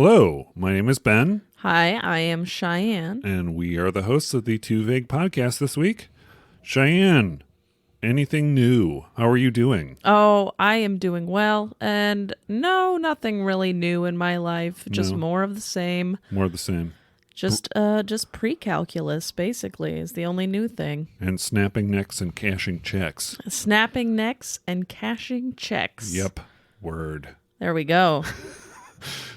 Hello, my name is Ben. Hi, I am Cheyenne. And we are the hosts of the Too Vague podcast this week. Cheyenne, anything new? How are you doing? Oh, I am doing well, and no, nothing really new in my life. Just more of the same. More of the same. Just pre-calculus, basically, is the only new thing. And snapping necks and cashing checks. Snapping necks and cashing checks. Yep. Word. There we go.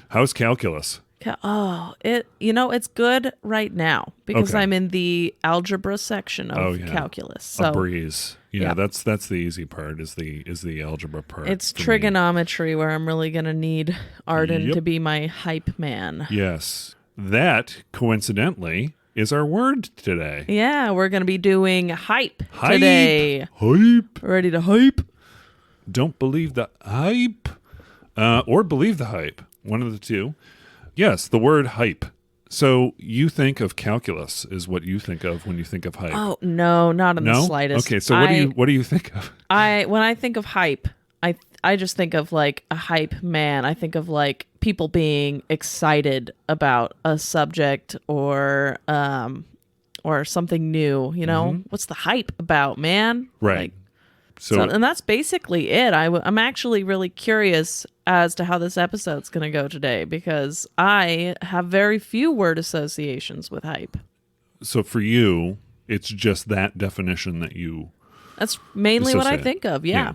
How's calculus? It's good right now because Okay. I'm in the algebra section of calculus. So a breeze. Yeah, that's the easy part. Is the algebra part. it's for me. trigonometry where I'm really gonna need Arden to be my hype man. Yes, that coincidentally is our word today. Yeah, we're gonna be doing hype today. Hype. Ready to hype? Don't believe the hype, or believe the hype. One of the two. Yes, the word hype. So you think of calculus is what you think of when you think of hype. Oh no, not in the slightest. Okay, so what do you think of? When I think of hype, I just think of like a hype man. I think of like people being excited about a subject or something new. You know, what's the hype about, man? Right. Like, So and that's basically it. I'm actually really curious as to how this episode's going to go today because I have very few word associations with hype. So for you, it's just that definition that you That's mainly what I associate. think of. Yeah.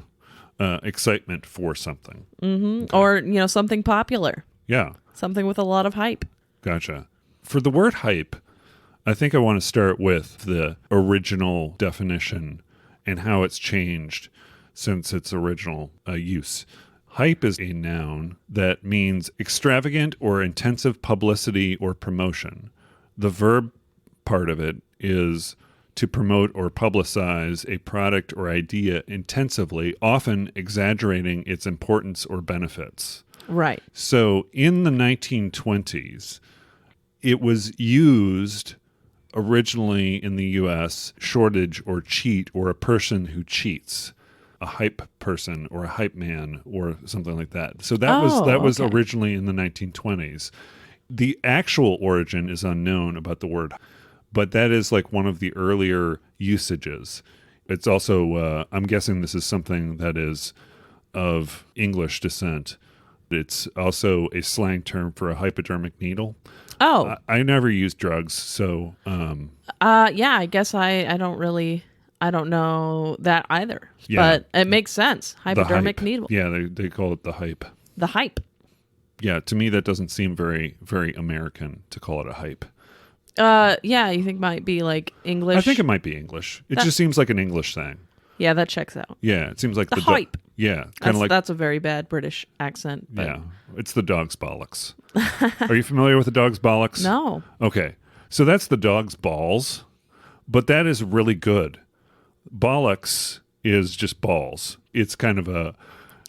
Excitement for something. Mm-hmm. Okay. Or, something popular. Yeah. Something with a lot of hype. Gotcha. For the word hype, I think I want to start with the original definition and how it's changed since its original use. Hype is a noun that means extravagant or intensive publicity or promotion. The verb part of it is to promote or publicize a product or idea intensively, often exaggerating its importance or benefits. Right. So in the 1920s, it was used originally in the U.S., shortage or cheat or a person who cheats, a hype person or a hype man or something like that. So that was okay. originally in the 1920s. The actual origin is unknown about the word, but that is like one of the earlier usages. It's also, I'm guessing this is something that is of English descent. It's also a slang term for a hypodermic needle. Oh. I never used drugs, so... Yeah, I guess I don't know that either. Yeah. But it makes sense. Hypodermic needle. Yeah, they call it the hype. The hype. Yeah, to me that doesn't seem very, very American to call it a hype. Yeah, you think might be like English? I think it might be English. It just seems like an English thing. Yeah, that checks out. Yeah, it seems like the hype. Yeah, kind of like... That's a very bad British accent. But... Yeah, it's the dog's bollocks. Are you familiar with the dog's bollocks? No. Okay, so that's the dog's balls, but that is really good. Bollocks is just balls. It's kind of a...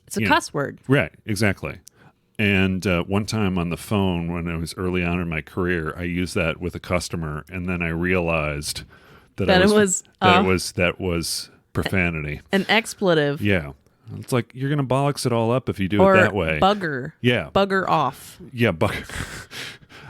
It's a cuss word. Right, exactly. And one time on the phone when I was early on in my career, I used that with a customer, and then I realized that that was profanity. An expletive. Yeah. It's like, you're going to bollocks it all up if you do or it that way. Bugger. Yeah. Bugger off. Yeah, bugger.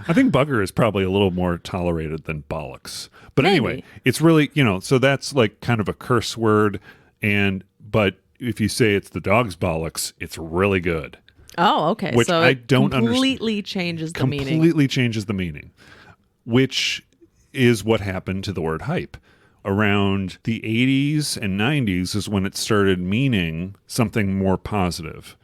I think bugger is probably a little more tolerated than bollocks. But Maybe. Anyway, it's really, so that's like kind of a curse word. But if you say it's the dog's bollocks, it's really good. Oh, okay. Which so I don't completely changes the meaning. Completely changes the meaning, which is what happened to the word hype. Around the 80s and 90s is when it started meaning something more positive,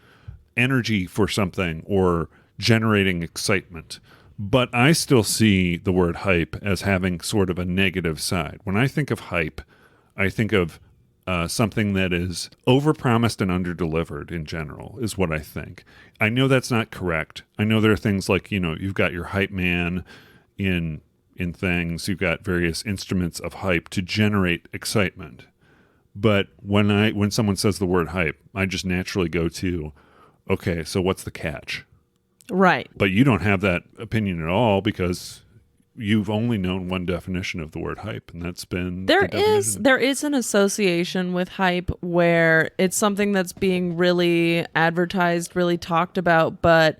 energy for something or generating excitement. But I still see the word hype as having sort of a negative side. When I think of hype, I think of something that is overpromised and underdelivered in general is what I think. I know that's not correct. I know there are things like, you've got your hype man in things. You've got various instruments of hype to generate excitement. But when someone says the word hype, I just naturally go to, okay, so what's the catch? Right. But you don't have that opinion at all because you've only known one definition of the word hype, and that's been there is an association with hype where it's something that's being really advertised, really talked about, but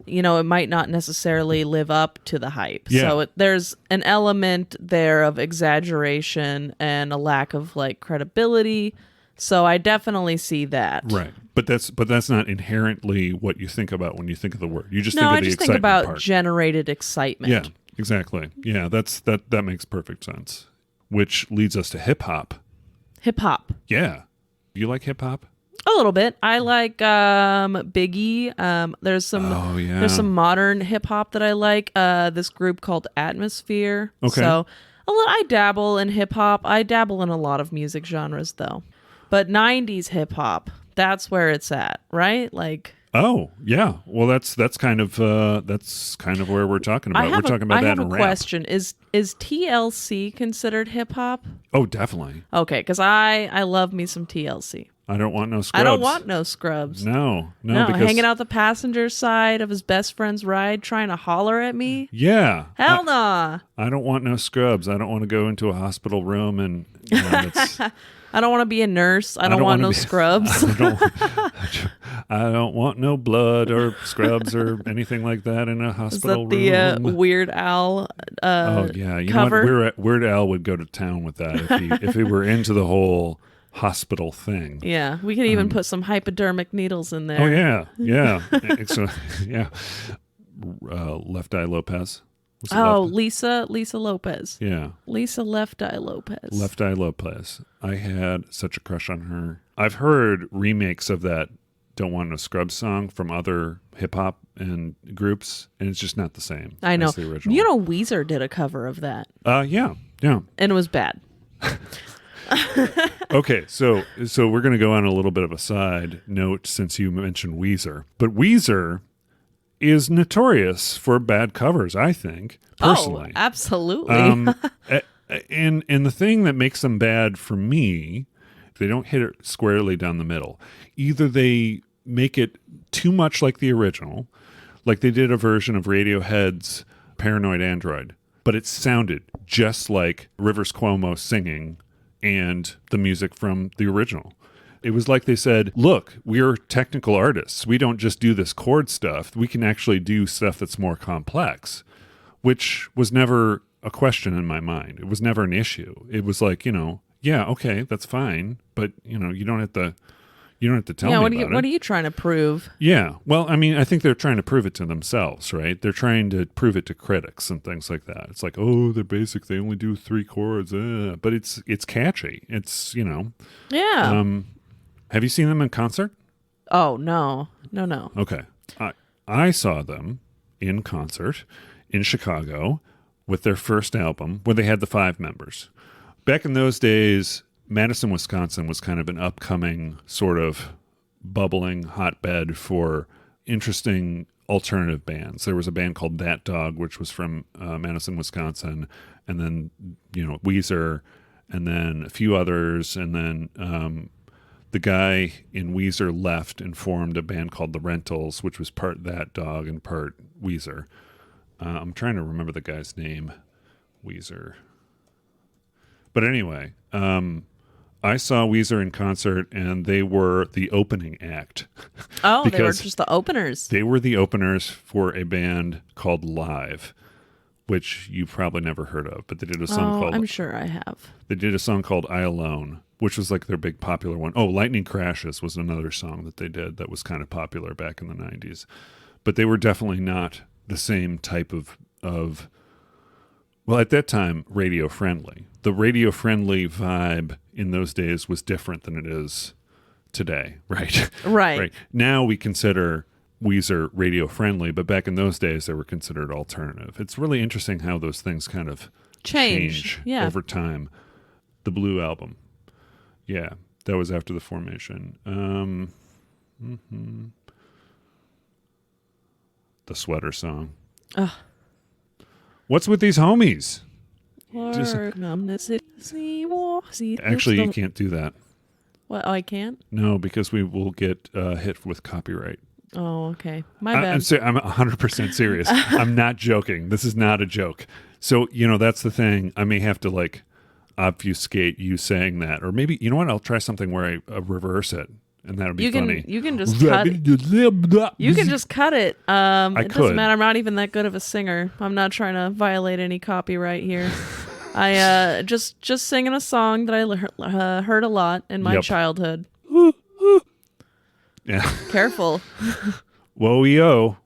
you know, it might not necessarily live up to the hype. Yeah. So there's an element there of exaggeration and a lack of like credibility. So I definitely see that. Right. But that's not inherently what you think about when you think of the word. You just think of I the just think excitement about part. generated excitement. Yeah, exactly. Yeah, that makes perfect sense. Which leads us to hip hop. Hip hop. Yeah. You like hip hop? A little bit. I like Biggie. There's some modern hip hop that I like. This group called Atmosphere. Okay. So I dabble in hip hop. I dabble in a lot of music genres though. But 90s hip hop, that's where it's at, right? Like Oh, yeah. Well, that's kind of where we're talking about. We're talking about that in rap. I have a question. Is TLC considered hip hop? Oh, definitely. Okay, because I love me some TLC. I don't want no scrubs. I don't want no scrubs. No, No, because hanging out the passenger side of his best friend's ride, trying to holler at me. Yeah. Hell nah. I don't want no scrubs. I don't want to go into a hospital room and it's I don't want to be a nurse. I don't want no scrubs. I don't want no blood or scrubs or anything like that in a hospital room. Is that the Weird Al oh, yeah. You cover? know what? Weird Al would go to town with that if he were into the whole hospital thing. Yeah. We could even put some hypodermic needles in there. Oh, yeah. Yeah. So, yeah. Left Eye Lopez. Lisa Lopez. Yeah. Lisa Left Eye Lopez. Left Eye Lopez. I had such a crush on her. I've heard remakes of that Don't Want No Scrubs song from other hip hop and groups, and it's just not the same. I know. As the original. You know, Weezer did a cover of that. Yeah. And it was bad. Okay, so we're going to go on a little bit of a side note since you mentioned Weezer. But Weezer is notorious for bad covers, I think, personally. Oh, absolutely. And the thing that makes them bad for me, they don't hit it squarely down the middle. Either they make it too much like the original, like they did a version of Radiohead's Paranoid Android, but it sounded just like Rivers Cuomo singing and the music from the original. It was like they said, look, we're technical artists. We don't just do this chord stuff. We can actually do stuff that's more complex, which was never a question in my mind. It was never an issue. It was like, yeah, okay, that's fine. But, you don't have to tell me about it. What are you trying to prove? Yeah. Well, I mean, I think they're trying to prove it to themselves, right? They're trying to prove it to critics and things like that. It's like, oh, they're basic. They only do 3 chords. But it's catchy. It's, Yeah. Have you seen them in concert? Oh, no. Okay. I saw them in concert in Chicago with their first album where they had the 5 members. Back in those days, Madison, Wisconsin was kind of an upcoming sort of bubbling hotbed for interesting alternative bands. There was a band called That Dog, which was from Madison, Wisconsin, and then, Weezer, and then a few others, and then the guy in Weezer left and formed a band called The Rentals, which was part That Dog and part Weezer. I'm trying to remember the guy's name. Weezer. But anyway, I saw Weezer in concert, and they were the opening act. Oh, they were just the openers. They were the openers for a band called Live, which you've probably never heard of, but they did a song called... I'm sure I have. They did a song called I Alone, which was like their big popular one. Oh, Lightning Crashes was another song that they did that was kind of popular back in the 90s. But they were definitely not the same type of well, at that time, radio friendly. The radio friendly vibe in those days was different than it is today, right? Right. Now we consider Weezer radio friendly, but back in those days they were considered alternative. It's really interesting how those things kind of change over time. The Blue Album. Yeah, that was after the formation. The Sweater Song. Ugh. What's with these homies? Actually, you can't do that. What? Oh, I can't? No, because we will get hit with copyright. Oh, okay. My bad. I'm 100% serious. I'm not joking. This is not a joke. So, that's the thing. I may have to obfuscate you saying that. Or maybe, you know what? I'll try something where I reverse it and that would be You funny. can just cut. You can just cut it. It doesn't matter. I'm not even that good of a singer. I'm not trying to violate any copyright here. I just singing a song that I heard a lot in my childhood. Yeah. Careful. Whoa-e-oh.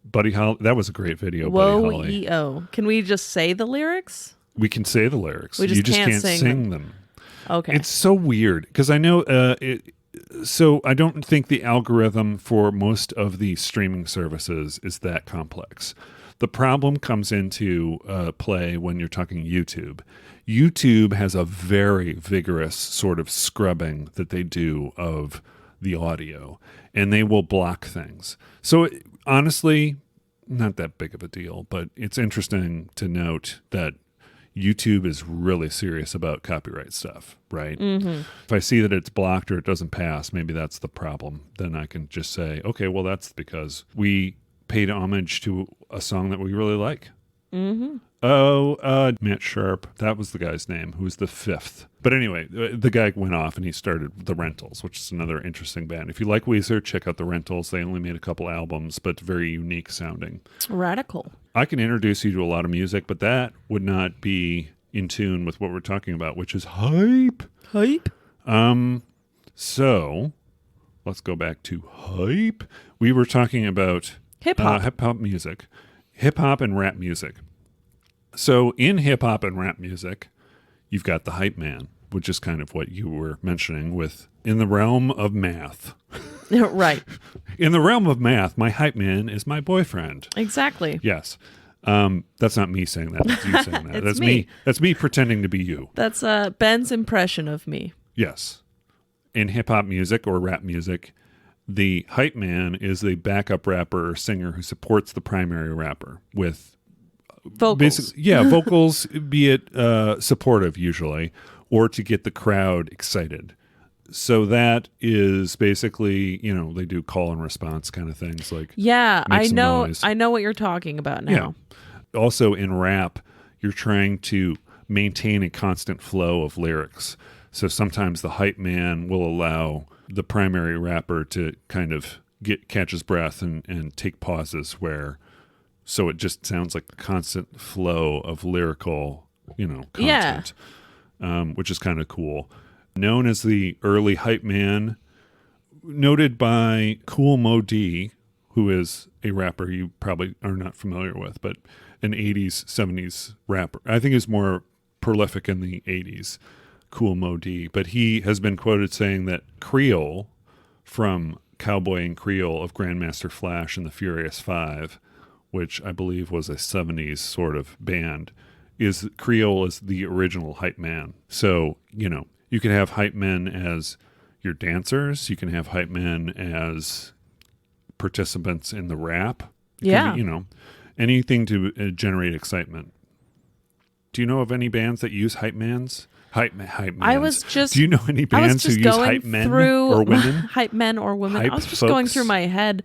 Buddy Holly. That was a great video, Buddy Holly. Whoa-e-oh. Can we just say the lyrics? We can say the lyrics. We just you just can't can't sing them. Okay. It's so weird because I know so I don't think the algorithm for most of the streaming services is that complex. The problem comes into play when you're talking YouTube. YouTube has a very vigorous sort of scrubbing that they do of the audio, and they will block things. So honestly, not that big of a deal, but it's interesting to note that YouTube is really serious about copyright stuff, right? Mm-hmm. If I see that it's blocked or it doesn't pass, maybe that's the problem. Then I can just say, okay, well, that's because we paid homage to a song that we really like. Mm-hmm. Oh, Matt Sharp. That was the guy's name, who was the fifth. But anyway, the guy went off and he started The Rentals, which is another interesting band. If you like Weezer, check out The Rentals. They only made a couple albums, but very unique sounding. Radical. I can introduce you to a lot of music, but that would not be in tune with what we're talking about, which is hype. Hype? So, let's go back to hype. We were talking about hip-hop music. Hip-hop and rap music. So in hip-hop and rap music, you've got the hype man, which is kind of what you were mentioning with in the realm of math. Right. In the realm of math, my hype man is my boyfriend. Exactly. Yes. That's not me saying that. That's you saying that. That's me. That's me pretending to be you. That's Ben's impression of me. Yes. In hip-hop music or rap music, the hype man is the backup rapper or singer who supports the primary rapper with vocals. Vocals, be it supportive usually, or to get the crowd excited. So that is basically, they do call and response kind of things like I know what you're talking about now. Yeah. Also in rap, you're trying to maintain a constant flow of lyrics. So sometimes the hype man will allow the primary rapper to kind of catch his breath and take pauses so it just sounds like a constant flow of lyrical, content, which is kind of cool. Known as the early hype man, noted by Kool Moe Dee, who is a rapper you probably are not familiar with, but an 80s, 70s rapper. I think he's more prolific in the 80s, Kool Moe Dee. But he has been quoted saying that Creole from Cowboy and Creole of Grandmaster Flash and the Furious Five, which I believe was a 70s sort of band, Creole is the original hype man. So, you can have hype men as your dancers. You can have hype men as participants in the rap. Anything to generate excitement. Do you know of any bands that use hype mans? Hype mans. Do you know any bands who use hype men or women? Hype men or women. Hype I was just folks. going through my head,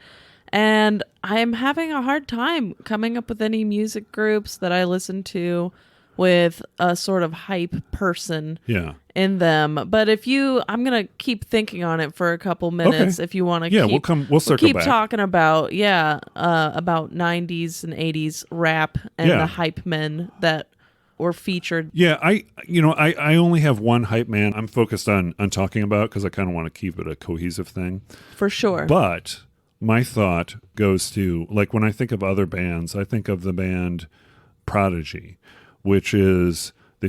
and I'm having a hard time coming up with any music groups that I listen to with a sort of hype person in them. But I'm going to keep thinking on it for a couple minutes if you want to we'll circle back. Talking about, about 90s and 80s rap and the hype men that were featured. Yeah, I only have one hype man I'm focused on talking about because I kind of want to keep it a cohesive thing. For sure. But my thought goes to, like, when I think of other bands, I think of the band Prodigy, which is, the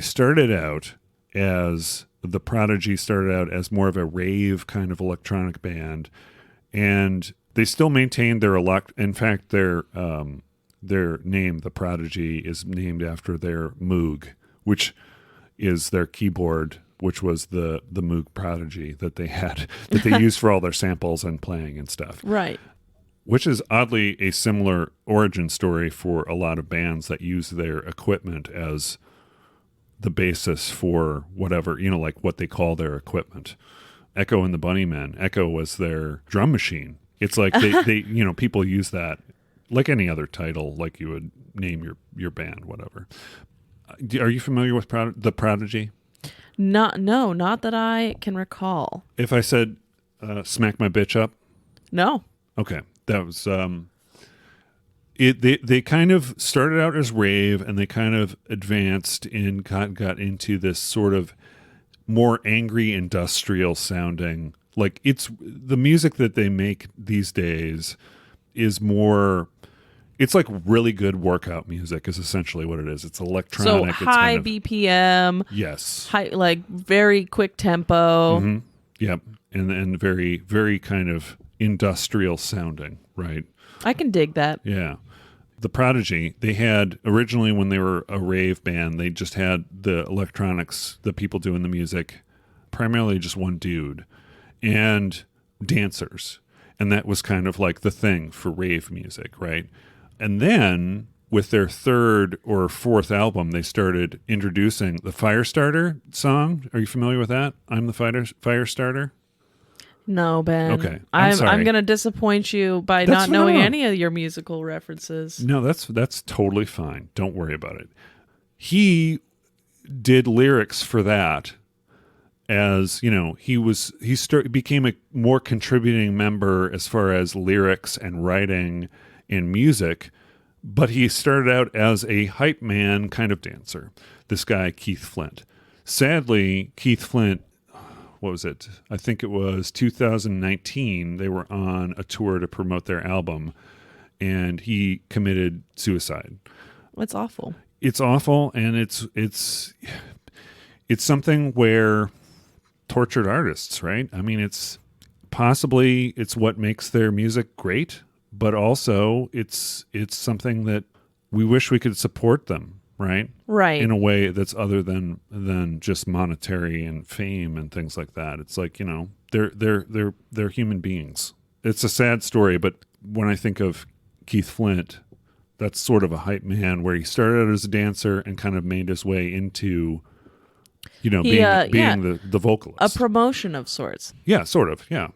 Prodigy started out as more of a rave kind of electronic band, and they still maintain their in fact, their name, the Prodigy, is named after their Moog, which is their keyboard, which was the Moog Prodigy that they had, that they used for all their samples and playing and stuff. Right. Which is oddly a similar origin story for a lot of bands that use their equipment as the basis for whatever, like what they call their equipment. Echo and the Bunnymen. Echo was their drum machine. It's like they people use that like any other title, like you would name your band, whatever. Are you familiar with the Prodigy? Not that I can recall. If I said Smack My Bitch Up? No. Okay. That was they kind of started out as rave, and they kind of advanced and got into this sort of more angry industrial sounding. Like, it's the music that they make these days is more, it's like really good workout music is essentially what it is. It's electronic. So it's high kind of, BPM. yes. High, like very quick tempo. Mm-hmm. Yep. And very, very kind of industrial sounding, right? I can dig that. Yeah. The Prodigy, they had originally, when they were a rave band, they just had the electronics, the people doing the music, primarily just one dude, and dancers. And that was kind of like the thing for rave music, right? And then with their third or fourth album, they started introducing the Firestarter song. Are you familiar with that? I'm the Firestarter. No, Ben. Okay, I'm sorry. I'm going to disappoint you by That's not knowing fine. any of your musical references. No, that's totally fine. Don't worry about it. He did lyrics for that, as you know, he became a more contributing member as far as lyrics and writing and music, but he started out as a hype man kind of dancer. This guy, Keith Flint. Sadly, Keith Flint, what was it? I think it was 2019. They were on a tour to promote their album, and he committed suicide. It's awful. It's awful, and it's something where tortured artists, right? I mean, it's what makes their music great, but also it's something that we wish we could support them. Right. In a way that's other than just monetary and fame and things like that. It's like, you know, they're human beings. It's a sad story, but when I think of Keith Flint, that's sort of a hype man where he started out as a dancer and kind of made his way into, you know, being the vocalist. A promotion of sorts. Yeah, sort of. Yeah.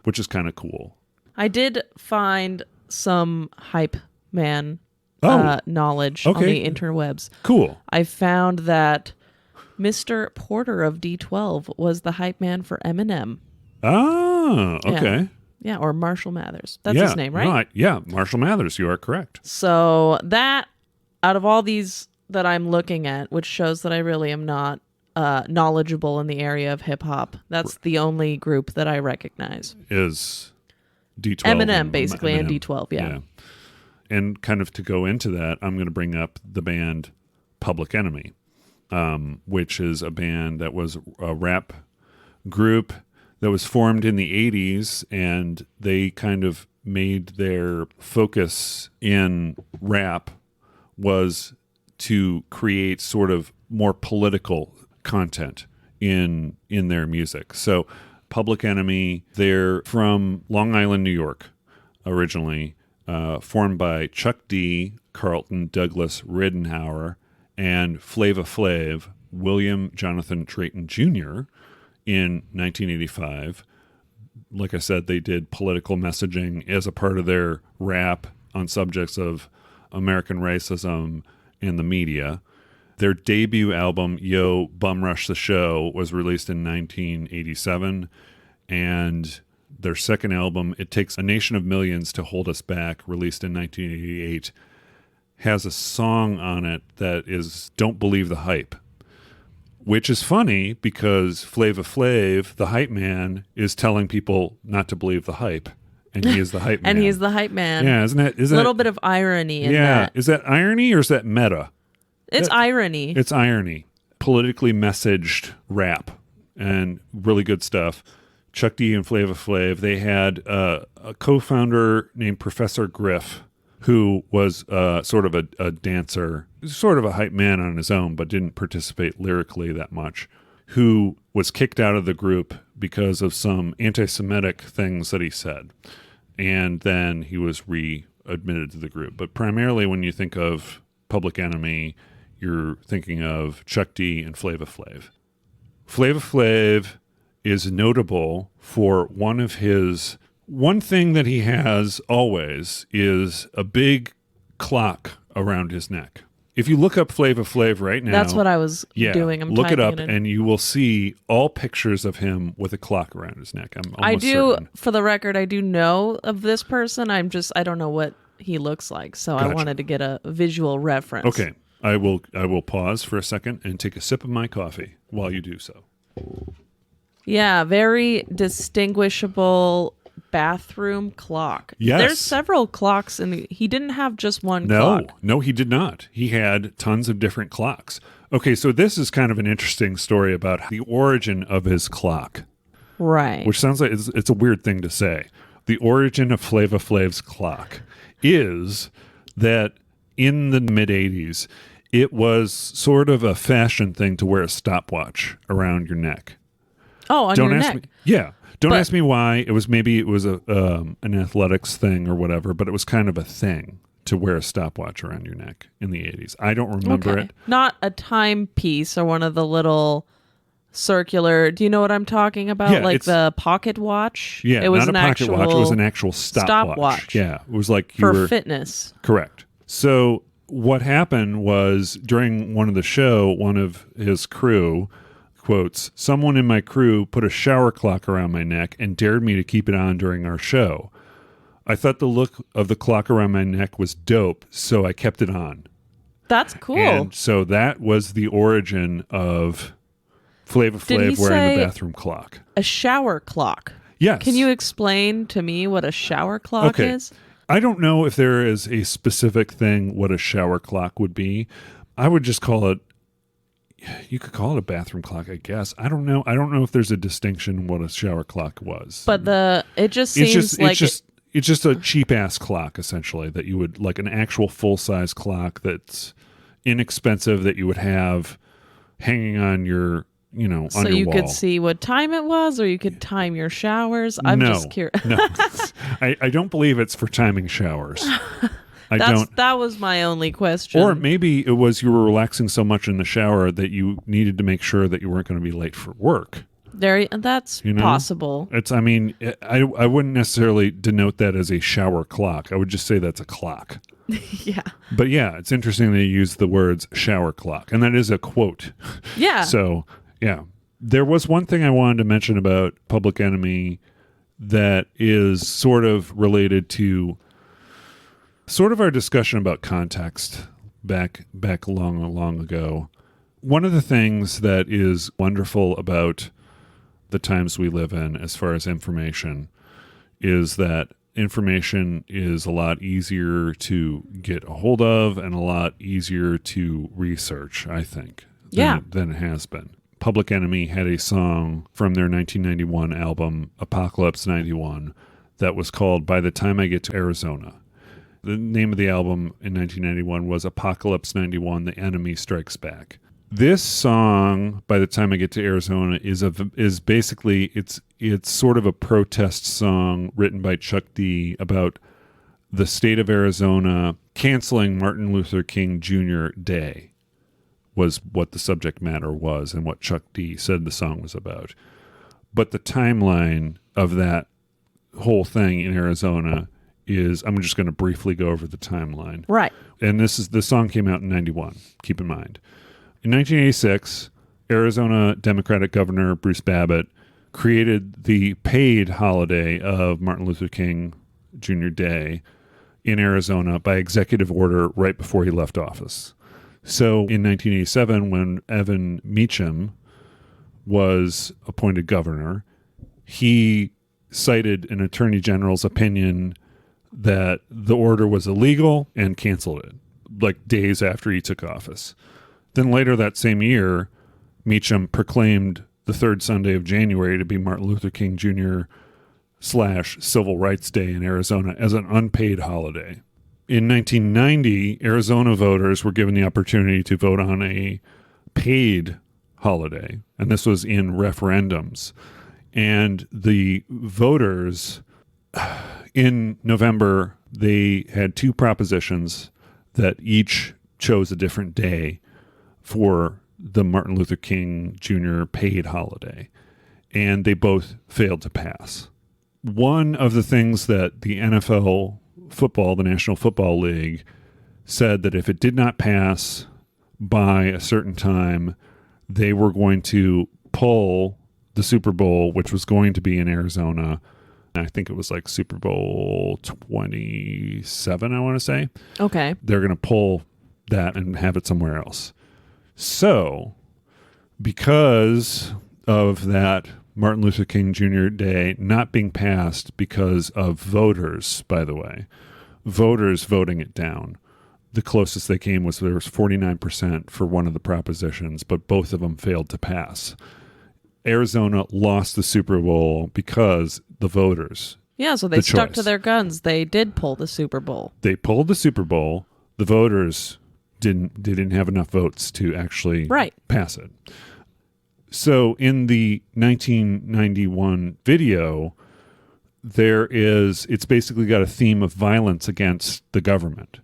Which is kind of cool. I did find some hype man knowledge on the interwebs. Cool. I found that Mr. Porter of D12 was the hype man for Eminem. Ah, okay. Yeah, or Marshall Mathers. That's his name, right? Yeah, Marshall Mathers. You are correct. So that, out of all these that I'm looking at, which shows that I really am not knowledgeable in the area of hip hop, that's the only group that I recognize. Is D12. Eminem, basically, and D12, yeah. And kind of to go into that, I'm going to bring up the band Public Enemy, which is a band that was a rap group that was formed in the 80s, and they kind of made their focus in rap was to create sort of more political content in their music. So Public Enemy, they're from Long Island, New York, originally. Formed by Chuck D, Carlton Douglas Riddenhauer, and Flavor Flav, William Jonathan Drayton Jr. in 1985. Like I said, they did political messaging as a part of their rap on subjects of American racism and the media. Their debut album, Yo, Bum Rush the Show, was released in 1987, and their second album, It Takes a Nation of Millions to Hold Us Back, released in 1988, has a song on it that is Don't Believe the Hype, which is funny because Flavor Flav, the hype man, is telling people not to believe the hype, and he is the hype man. And he's the hype man. Yeah, isn't it? A little bit of irony in that. Is that irony or is that meta? It's irony. It's irony. Politically messaged rap and really good stuff. Chuck D and Flavor Flav, they had a co-founder named Professor Griff, who was sort of a dancer, sort of a hype man on his own, but didn't participate lyrically that much, who was kicked out of the group because of some anti-Semitic things that he said. And then he was readmitted to the group. But primarily when you think of Public Enemy, you're thinking of Chuck D and Flavor Flav. Flavor Flav is notable for one thing that he has always is a big clock around his neck. If you look up Flavor Flav right now, That's what I was doing. I'm look it up, typing in. and you will see all pictures of him with a clock around his neck. I'm almost I do, certain. for the record, I do know of this person. I don't know what he looks like, so I Gotcha. wanted to get a visual reference. Okay, I will pause for a second and take a sip of my coffee while you do so. Yeah, very distinguishable bathroom clock. Yes. There's several clocks, and he didn't have just one clock. No, he did not. He had tons of different clocks. Okay, so this is kind of an interesting story about the origin of his clock, Right. which sounds like it's a weird thing to say. The origin of Flavor Flav's clock is that in the mid-'80s, it was sort of a fashion thing to wear a stopwatch around your neck. Oh, on Don't your ask neck. me. Yeah. Don't But- ask me why. It was an athletics thing or whatever, but it was kind of a thing to wear a stopwatch around your neck in the 80s. I don't remember it. Not a timepiece or one of the little circular. Do you know what I'm talking about? Yeah, like it's- the pocket watch. Yeah, it was not a an pocket actual watch. It was an actual stopwatch. stopwatch. Yeah, it was like you for were fitness. correct. So what happened was during one of the show, one of his crew quotes, "Someone in my crew put a shower clock around my neck and dared me to keep it on during our show. I thought the look of the clock around my neck was dope, so I kept it on." That's cool. And so that was the origin of Flavor Did he Flav wearing the say- bathroom clock. A shower clock. Yes. Can you explain to me what a shower clock Okay. is? I don't know if there is a specific thing what a shower clock would be. I would just call it, you could call it a bathroom clock, I guess. I don't know. I don't know if there's a distinction what a shower clock was. But it just it's seems just like it's just a cheap ass clock essentially that you would like an actual full size clock that's inexpensive that you would have hanging on your on so your you wall. could see what time it was, or you could time your showers. I'm just curious. No, I don't believe it's for timing showers. I don't. That was my only question. Or maybe it was you were relaxing so much in the shower that you needed to make sure that you weren't going to be late for work. That's possible. It's. I mean, I wouldn't necessarily denote that as a shower clock. I would just say that's a clock. Yeah. But yeah, it's interesting that you use the words shower clock, and that is a quote. Yeah. So yeah, there was one thing I wanted to mention about Public Enemy that is sort of related to sort of our discussion about context back long ago. One of the things that is wonderful about the times we live in as far as information is that information is a lot easier to get a hold of and a lot easier to research, I think, than it has been. Public Enemy had a song from their 1991 album, Apocalypse 91, that was called By the Time I Get to Arizona. The name of the album in 1991 was Apocalypse 91, The Enemy Strikes Back. This song, By the Time I Get to Arizona, is basically, it's sort of a protest song written by Chuck D about the state of Arizona canceling Martin Luther King Jr. Day, was what the subject matter was and what Chuck D said the song was about. But the timeline of that whole thing in Arizona is, I'm just going to briefly go over the timeline. Right. And the song came out in 91, keep in mind. In 1986, Arizona Democratic Governor Bruce Babbitt created the paid holiday of Martin Luther King Jr. Day in Arizona by executive order right before he left office. So in 1987, when Evan Meacham was appointed governor, he cited an attorney general's opinion that the order was illegal and canceled it, like days after he took office. Then later that same year, Meacham proclaimed the third Sunday of January to be Martin Luther King Jr. / Civil Rights Day in Arizona as an unpaid holiday. In 1990, Arizona voters were given the opportunity to vote on a paid holiday, and this was in referendums. And the voters in November, they had two propositions that each chose a different day for the Martin Luther King Jr. paid holiday, and they both failed to pass. One of the things that the NFL football, the National Football League, said that if it did not pass by a certain time, they were going to pull the Super Bowl, which was going to be in Arizona. I think it was like Super Bowl 27, I want to say. Okay. They're going to pull that and have it somewhere else. So, because of that Martin Luther King Jr. Day not being passed because of voters, by the way, voters voting it down, the closest they came was there was 49% for one of the propositions, but both of them failed to pass. Arizona lost the Super Bowl because the voters. Yeah, so they stuck to their guns. They did pull the Super Bowl. They pulled the Super Bowl. The voters didn't have enough votes to actually pass it. So in the 1991 video, it's basically got a theme of violence against the government.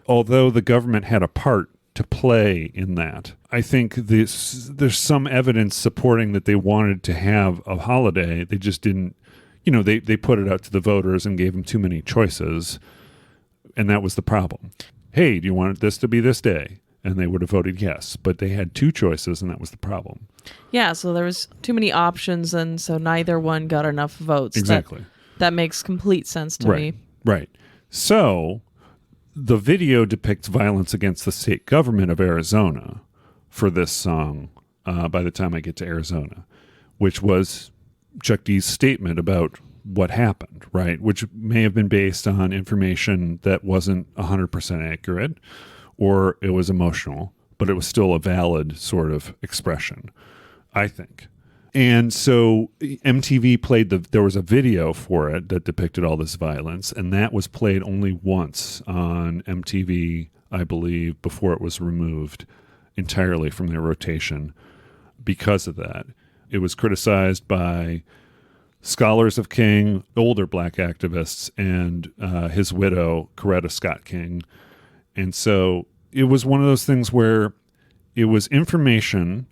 Although the government had a part to play in that, I think there's some evidence supporting that they wanted to have a holiday. They just didn't, they put it out to the voters and gave them too many choices. And that was the problem. Hey, do you want this to be this day? And they would have voted yes. But they had two choices, and that was the problem. Yeah, so there was too many options, and so neither one got enough votes. Exactly. That makes complete sense to me. Right. So the video depicts violence against the state government of Arizona for this song by the time I get to Arizona, which was Chuck D's statement about what happened, right? Which may have been based on information that wasn't 100% accurate, or it was emotional, but it was still a valid sort of expression, I think. And so MTV played there was a video for it that depicted all this violence, and that was played only once on MTV, I believe, before it was removed entirely from their rotation because of that. It was criticized by scholars of King, older black activists, and his widow, Coretta Scott King. And so it was one of those things where it was information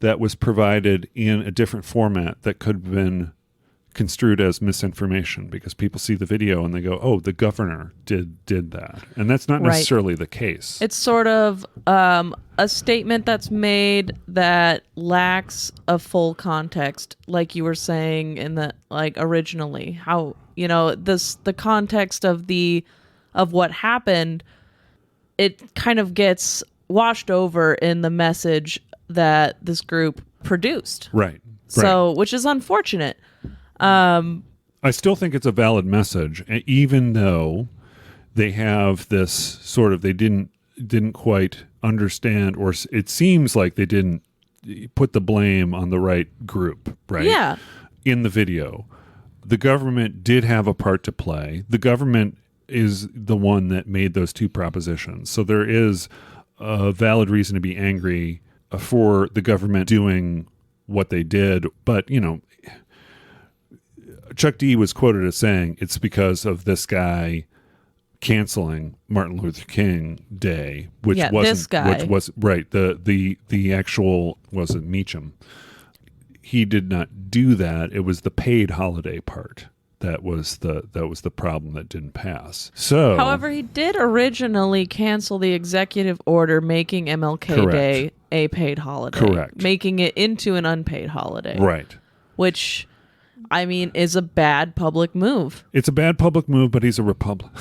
that was provided in a different format that could have been construed as misinformation because people see the video and they go, oh, the governor did that. And that's not necessarily the case. It's sort of a statement that's made that lacks a full context, like you were saying in the originally. How, the context of what happened, it kind of gets washed over in the message that this group produced. Right. So, which is unfortunate. I still think it's a valid message, even though they have this sort of, they didn't quite understand, or it seems like they didn't put the blame on the right group, right? Yeah. In the video, the government did have a part to play. The government is the one that made those two propositions. So there is a valid reason to be angry for the government doing what they did. But, Chuck D was quoted as saying it's because of this guy canceling Martin Luther King Day, which wasn't this guy. Which was right. The actual was it Meacham. He did not do that. It was the paid holiday part that was the problem that didn't pass. So, however, he did originally cancel the executive order making MLK Correct. Day a paid holiday. Correct. Making it into an unpaid holiday. Right. Which, I mean, is a bad public move. It's a bad public move, but he's a Republican.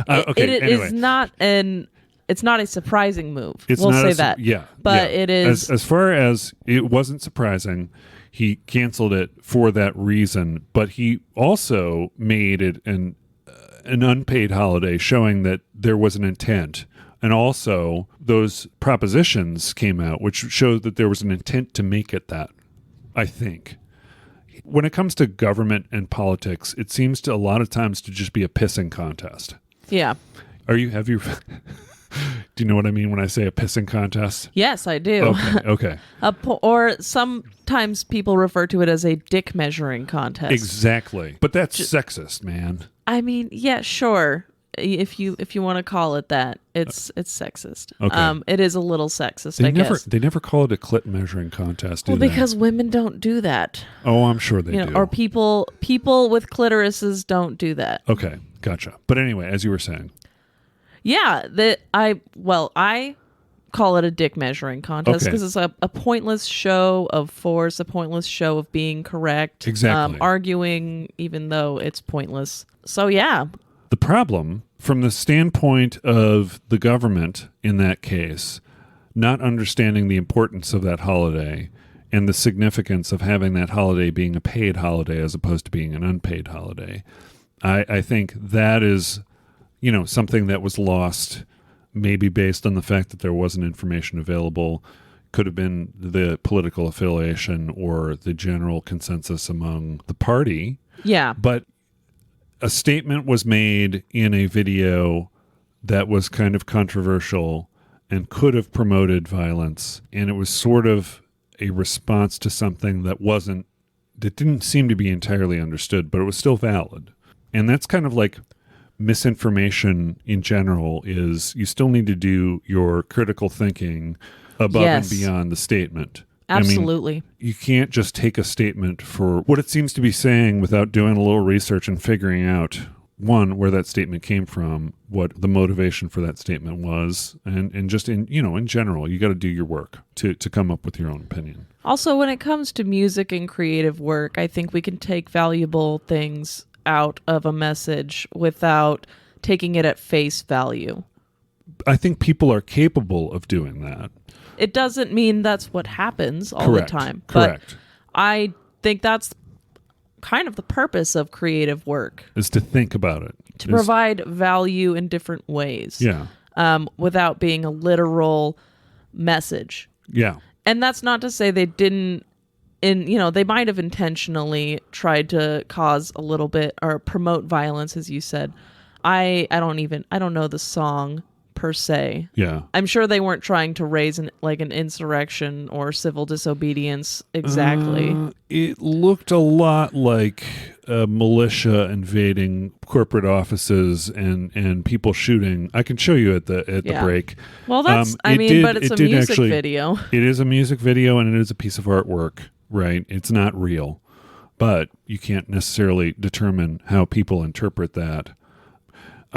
It anyway. is not it's not a surprising move. It's we'll not say that. Yeah. But it is. As far as it wasn't surprising, he canceled it for that reason, but he also made it an unpaid holiday, showing that there was an intent. And also, those propositions came out, which showed that there was an intent to make it that, I think. When it comes to government and politics, it seems to a lot of times to just be a pissing contest. Yeah. Do you know what I mean when I say a pissing contest? Yes, I do. Okay. Or sometimes people refer to it as a dick measuring contest. Exactly. But that's sexist, man. I mean, yeah, sure. If you want to call it that, it's sexist. Okay. It is a little sexist, I guess. They never call it a clit measuring contest, do Well, they? because women don't do that. Oh, I'm sure they do. Or people with clitorises don't do that. Okay, gotcha. But anyway, as you were saying. Yeah, I call it a dick measuring contest Okay. because it's a pointless show of force, a pointless show of being correct, Exactly. arguing even though it's pointless. So yeah, The problem, from the standpoint of the government in that case, not understanding the importance of that holiday and the significance of having that holiday being a paid holiday as opposed to being an unpaid holiday, I think that is, something that was lost, maybe based on the fact that there wasn't information available. Could have been the political affiliation or the general consensus among the party. yeah, But a statement was made in a video that was kind of controversial and could have promoted violence. And it was sort of a response to something that didn't seem to be entirely understood, but it was still valid. And that's kind of like misinformation in general, is you still need to do your critical thinking above Yes. and beyond the statement. absolutely. I mean, you can't just take a statement for what it seems to be saying without doing a little research and figuring out, one, where that statement came from, what the motivation for that statement was, and just in general, you got to do your work to come up with your own opinion. Also, when it comes to music and creative work, I think we can take valuable things out of a message without taking it at face value. I think people are capable of doing that. It doesn't mean that's what happens all Correct. the time. Correct. But I think that's kind of the purpose of creative work, Is to think about it. to provide value in different ways. Yeah. Without being a literal message. Yeah. And that's not to say they didn't, they might have intentionally tried to cause a little bit or promote violence, as you said. I don't know the song per se. Yeah. I'm sure they weren't trying to raise an insurrection or civil disobedience exactly. It looked a lot like a militia invading corporate offices and people shooting. I can show you at the break. Well, that's but it's a music video. It is a music video and it is a piece of artwork, right? It's not real, but you can't necessarily determine how people interpret that.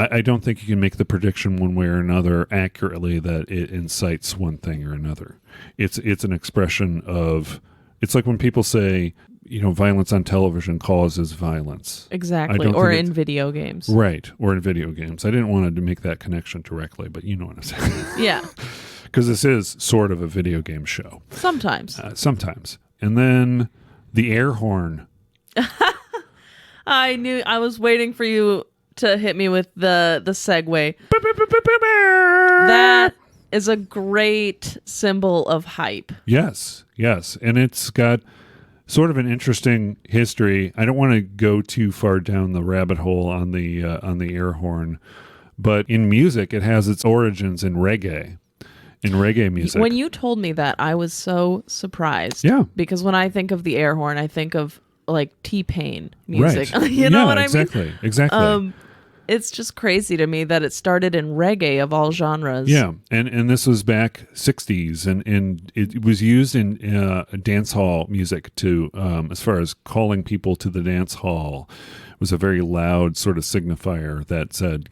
I don't think you can make the prediction one way or another accurately that it incites one thing or another. It's an expression of, it's like when people say, violence on television causes violence. Exactly. Or in video games. Right. Or in video games. I didn't want to make that connection directly, but you know what I'm saying. Yeah. Because this is sort of a video game show. Sometimes. Sometimes. And then the air horn. I was waiting for you to hit me with the segue. That is a great symbol of hype. Yes, and it's got sort of an interesting history. I don't want to go too far down the rabbit hole on the air horn, but in music, it has its origins in reggae. In reggae music. When you told me that, I was so surprised. Yeah, because when I think of the air horn, I think of like T-Pain music. Right. You know what I mean? Exactly. It's just crazy to me that it started in reggae of all genres. Yeah, and this was back 60s, and it was used in dance hall music to, as far as calling people to the dance hall. It was a very loud sort of signifier that said,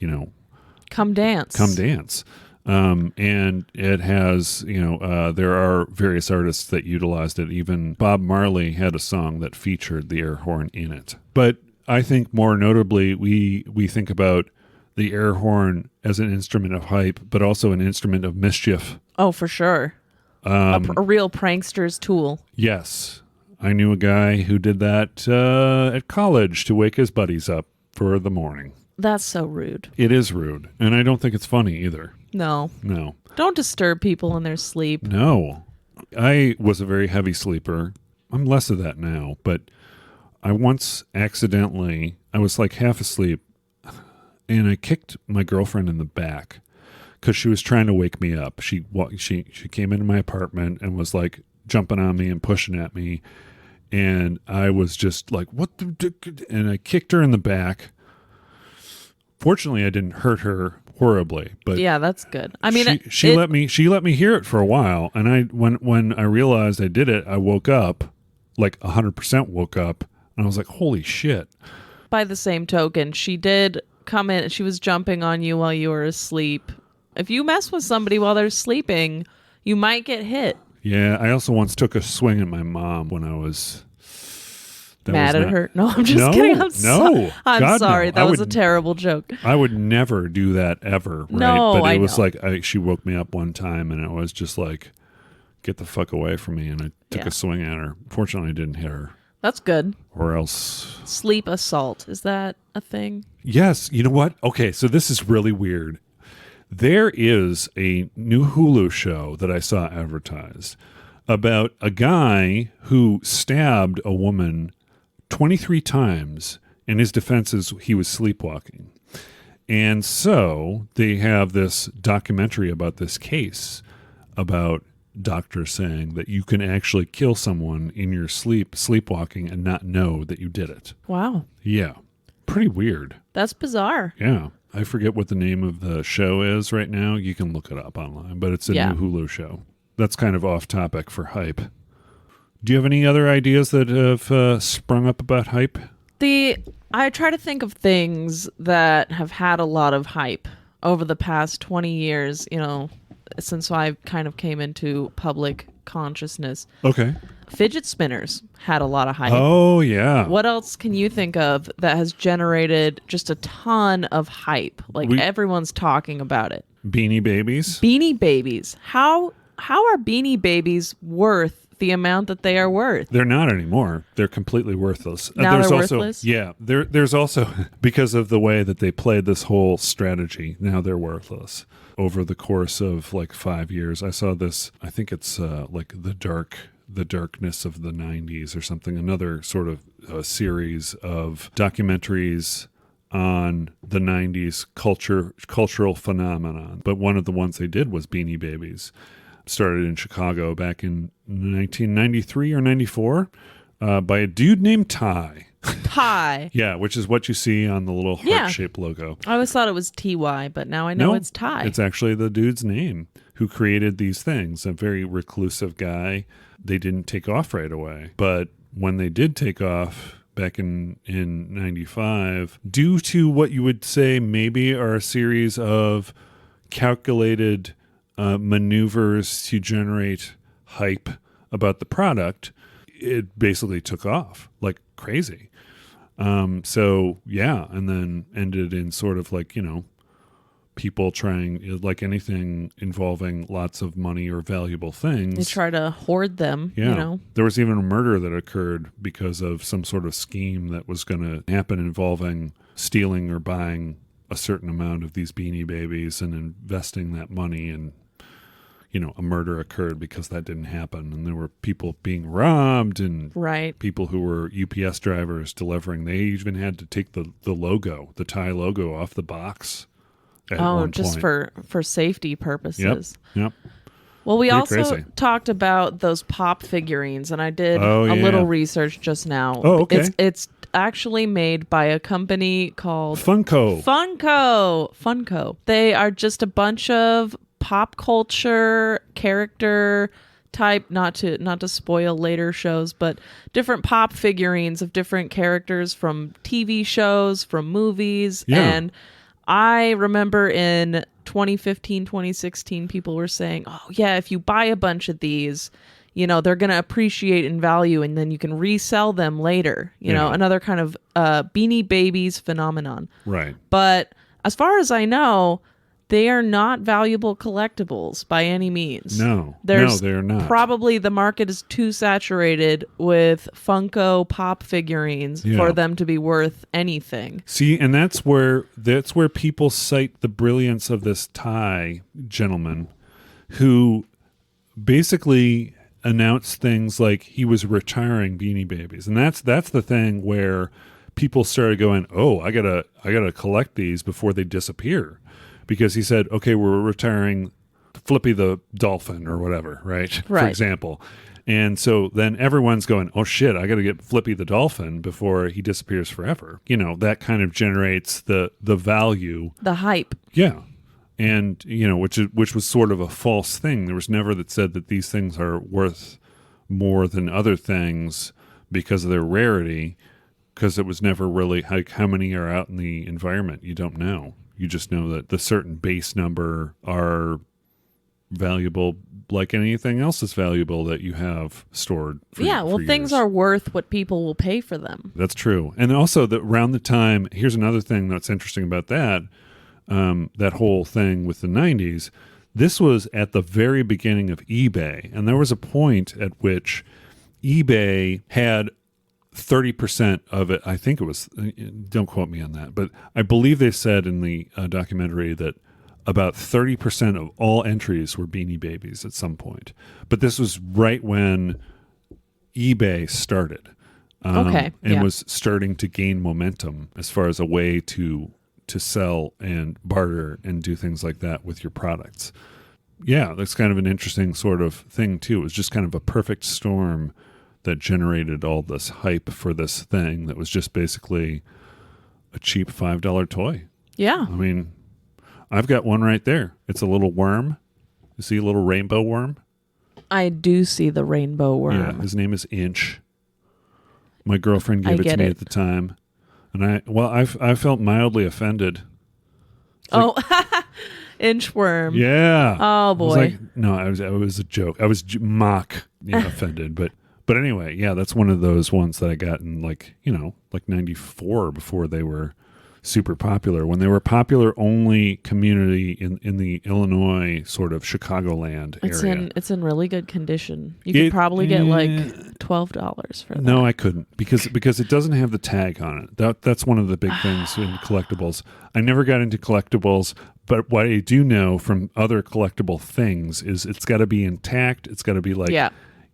come dance. Come dance. And it has, there are various artists that utilized it. Even Bob Marley had a song that featured the air horn in it. But I think more notably, we think about the air horn as an instrument of hype, but also an instrument of mischief. Oh, for sure. A real prankster's tool. Yes. I knew a guy who did that at college to wake his buddies up for the morning. That's so rude. It is rude. And I don't think it's funny either. No. No. Don't disturb people in their sleep. No. I was a very heavy sleeper. I'm less of that now, but I once accidentally, I was like half asleep, and I kicked my girlfriend in the back because she was trying to wake me up. She came into my apartment and was like jumping on me and pushing at me, and I was just like, what the? And I kicked her in the back. Fortunately, I didn't hurt her horribly, but yeah, that's good. I mean, she let me hear it for a while, and when I realized I did it, I woke up, like 100% woke up. And I was like, holy shit. By the same token, she did come in. She was jumping on you while you were asleep. If you mess with somebody while they're sleeping, you might get hit. Yeah, I also once took a swing at my mom when I was mad at her. No, I'm just kidding. I'm God, sorry. no. That was a terrible joke. I would never do that ever. Right? No, but it I was know. like she woke me up one time, and it was just like, get the fuck away from me, and I took a swing at her. Fortunately, I didn't hit her. That's good. Or else sleep assault, is that a thing? Yes. You know what? Okay, so this is really weird. There is a new Hulu show that I saw advertised about a guy who stabbed a woman 23 times, and his defense is he was sleepwalking. And so they have this documentary about this case, about doctors saying that you can actually kill someone in your sleepwalking, and not know that you did it. Wow. Yeah. Pretty weird. That's bizarre. Yeah. I forget what the name of the show is right now. You can look it up online, but it's a new Hulu show. That's kind of off topic for hype. Do you have any other ideas that have sprung up about hype? I try to think of things that have had a lot of hype over the past 20 years, since I kind of came into public consciousness. Okay. Fidget spinners had a lot of hype. Oh, yeah. What else can you think of that has generated just a ton of hype? Like everyone's talking about it. Beanie Babies? Beanie Babies. How are Beanie Babies worth the amount that they are worth? They're not anymore. They're completely worthless. Now there's they're also, worthless? Yeah. There's also, because of the way that they played this whole strategy, now they're worthless. Over the course of like 5 years, I saw this, I think it's like the darkness of the 90s or something, another sort of series of documentaries on the 90s cultural phenomenon. But one of the ones they did was Beanie Babies. Started in Chicago back in 1993 or 94 by a dude named Ty. Ty. Yeah, which is what you see on the little heart-shaped logo. I always thought it was TY, but now I know it's Ty. It's actually the dude's name who created these things. A very reclusive guy. They didn't take off right away. But when they did take off back in 95, due to what you would say maybe are a series of calculated maneuvers to generate hype about the product, it basically took off like crazy. So yeah, and then ended in sort of like, people trying, like anything involving lots of money or valuable things. They try to hoard them, Yeah. There was even a murder that occurred because of some sort of scheme that was going to happen involving stealing or buying a certain amount of these Beanie Babies and investing that money, and a murder occurred because that didn't happen, and there were people being robbed, and people who were UPS drivers delivering. They even had to take the logo, the Thai logo, off the box at one just point. for safety purposes. Yep. Well, we Pretty also crazy. talked about those pop figurines, and I did Oh, a yeah. little research just now. Oh, okay. It's actually made by a company called Funko. Funko. They are just a bunch of pop culture character type, not to spoil later shows, but different pop figurines of different characters from TV shows, from movies. Yeah. And I remember in 2015, 2016, people were saying, oh yeah, if you buy a bunch of these, they're going to appreciate in value, and then you can resell them later. Another kind of Beanie Babies phenomenon. Right. But as far as I know, they are not valuable collectibles by any means. No, they're not. Probably the market is too saturated with Funko Pop figurines for them to be worth anything. See, and that's where people cite the brilliance of this Thai gentleman who basically announced things like he was retiring Beanie Babies. And that's the thing where people started going, "Oh, I got to collect these before they disappear." Because he said, okay, we're retiring Flippy the dolphin or whatever, right? For example. And so then everyone's going, oh shit, I got to get Flippy the dolphin before he disappears forever. That kind of generates the value. The hype. Yeah. And, which was sort of a false thing. There was never that said that these things are worth more than other things because of their rarity. because it was never really like how many are out in the environment. You don't know. You just know that the certain base number are valuable, like anything else is valuable that you have stored. For things years. are worth what people will pay for them. That's true. And also around the time, here's another thing that's interesting about that, that whole thing with the 90s. This was at the very beginning of eBay. And there was a point at which eBay had 30% of it. I think it was, don't quote me on that, but I believe they said in the documentary that about 30% of all entries were Beanie Babies at some point. But this was right when eBay started. And was starting to gain momentum as far as a way to sell and barter and do things like that with your products. Yeah, that's kind of an interesting sort of thing too. It was just kind of a perfect storm that generated all this hype for this thing that was just basically a cheap $5 toy. Yeah. I mean, I've got one right there. It's a little worm. You see a little rainbow worm? I do see the rainbow worm. Yeah, his name is Inch. My girlfriend gave it to me at the time. And I felt mildly offended. Inchworm. Yeah. Oh boy. It was a joke. I was offended, but anyway, yeah, that's one of those ones that I got in like 94 before they were super popular. When they were popular only community in the Illinois sort of Chicagoland area. It's in really good condition. You could probably get like $12 for that. No, I couldn't because it doesn't have the tag on it. That's one of the big things in collectibles. I never got into collectibles, but what I do know from other collectible things is it's got to be intact. It's got to be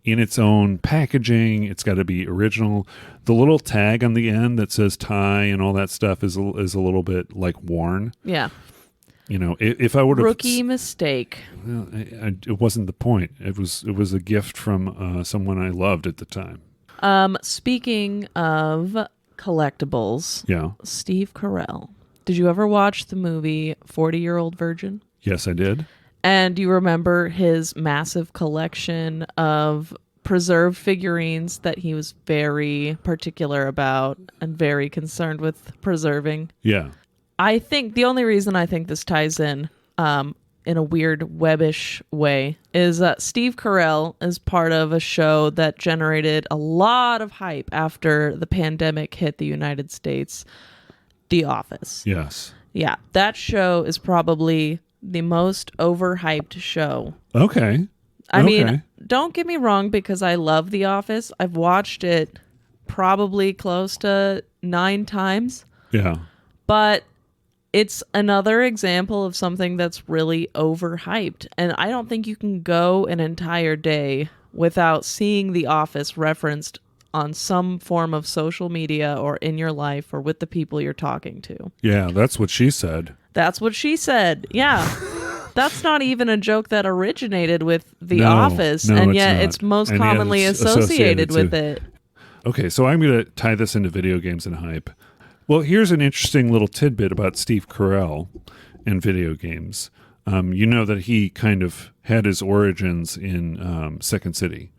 in its own packaging. It's got to be original. The little tag on the end that says tie and all that stuff is a little bit like worn. Yeah. If I would have rookie mistake. Well, it wasn't the point. It was a gift from someone I loved at the time. Speaking of collectibles, yeah, Steve Carell. Did you ever watch the movie 40-Year-Old Virgin? Yes, I did. And you remember his massive collection of preserved figurines that he was very particular about and very concerned with preserving? Yeah. I think the only reason I think this ties in a weird webbish way is Steve Carell is part of a show that generated a lot of hype after the pandemic hit the United States, The Office. Yes. Yeah, that show is probably the most overhyped show. Okay. I mean, don't get me wrong, because I love The Office. I've watched it probably close to 9 times. Yeah. But it's another example of something that's really overhyped. And I don't think you can go an entire day without seeing The Office referenced on some form of social media or in your life or with the people you're talking to. Yeah, that's what she said. That's what she said. Yeah. That's not even a joke that originated with The Office, and yet it's most commonly associated with it. Okay, so I'm going to tie this into video games and hype. Well, here's an interesting little tidbit about Steve Carell and video games. You know that he kind of had his origins in Second City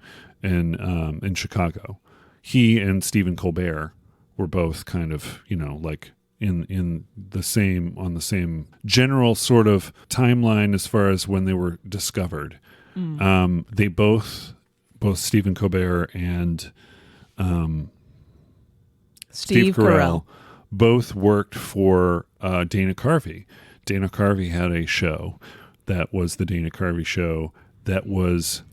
and in Chicago. He and Stephen Colbert were both kind of, like on the same general sort of timeline as far as when they were discovered. They both Stephen Colbert and Steve Carell both worked for Dana Carvey. Dana Carvey had a show that was the Dana Carvey Show that was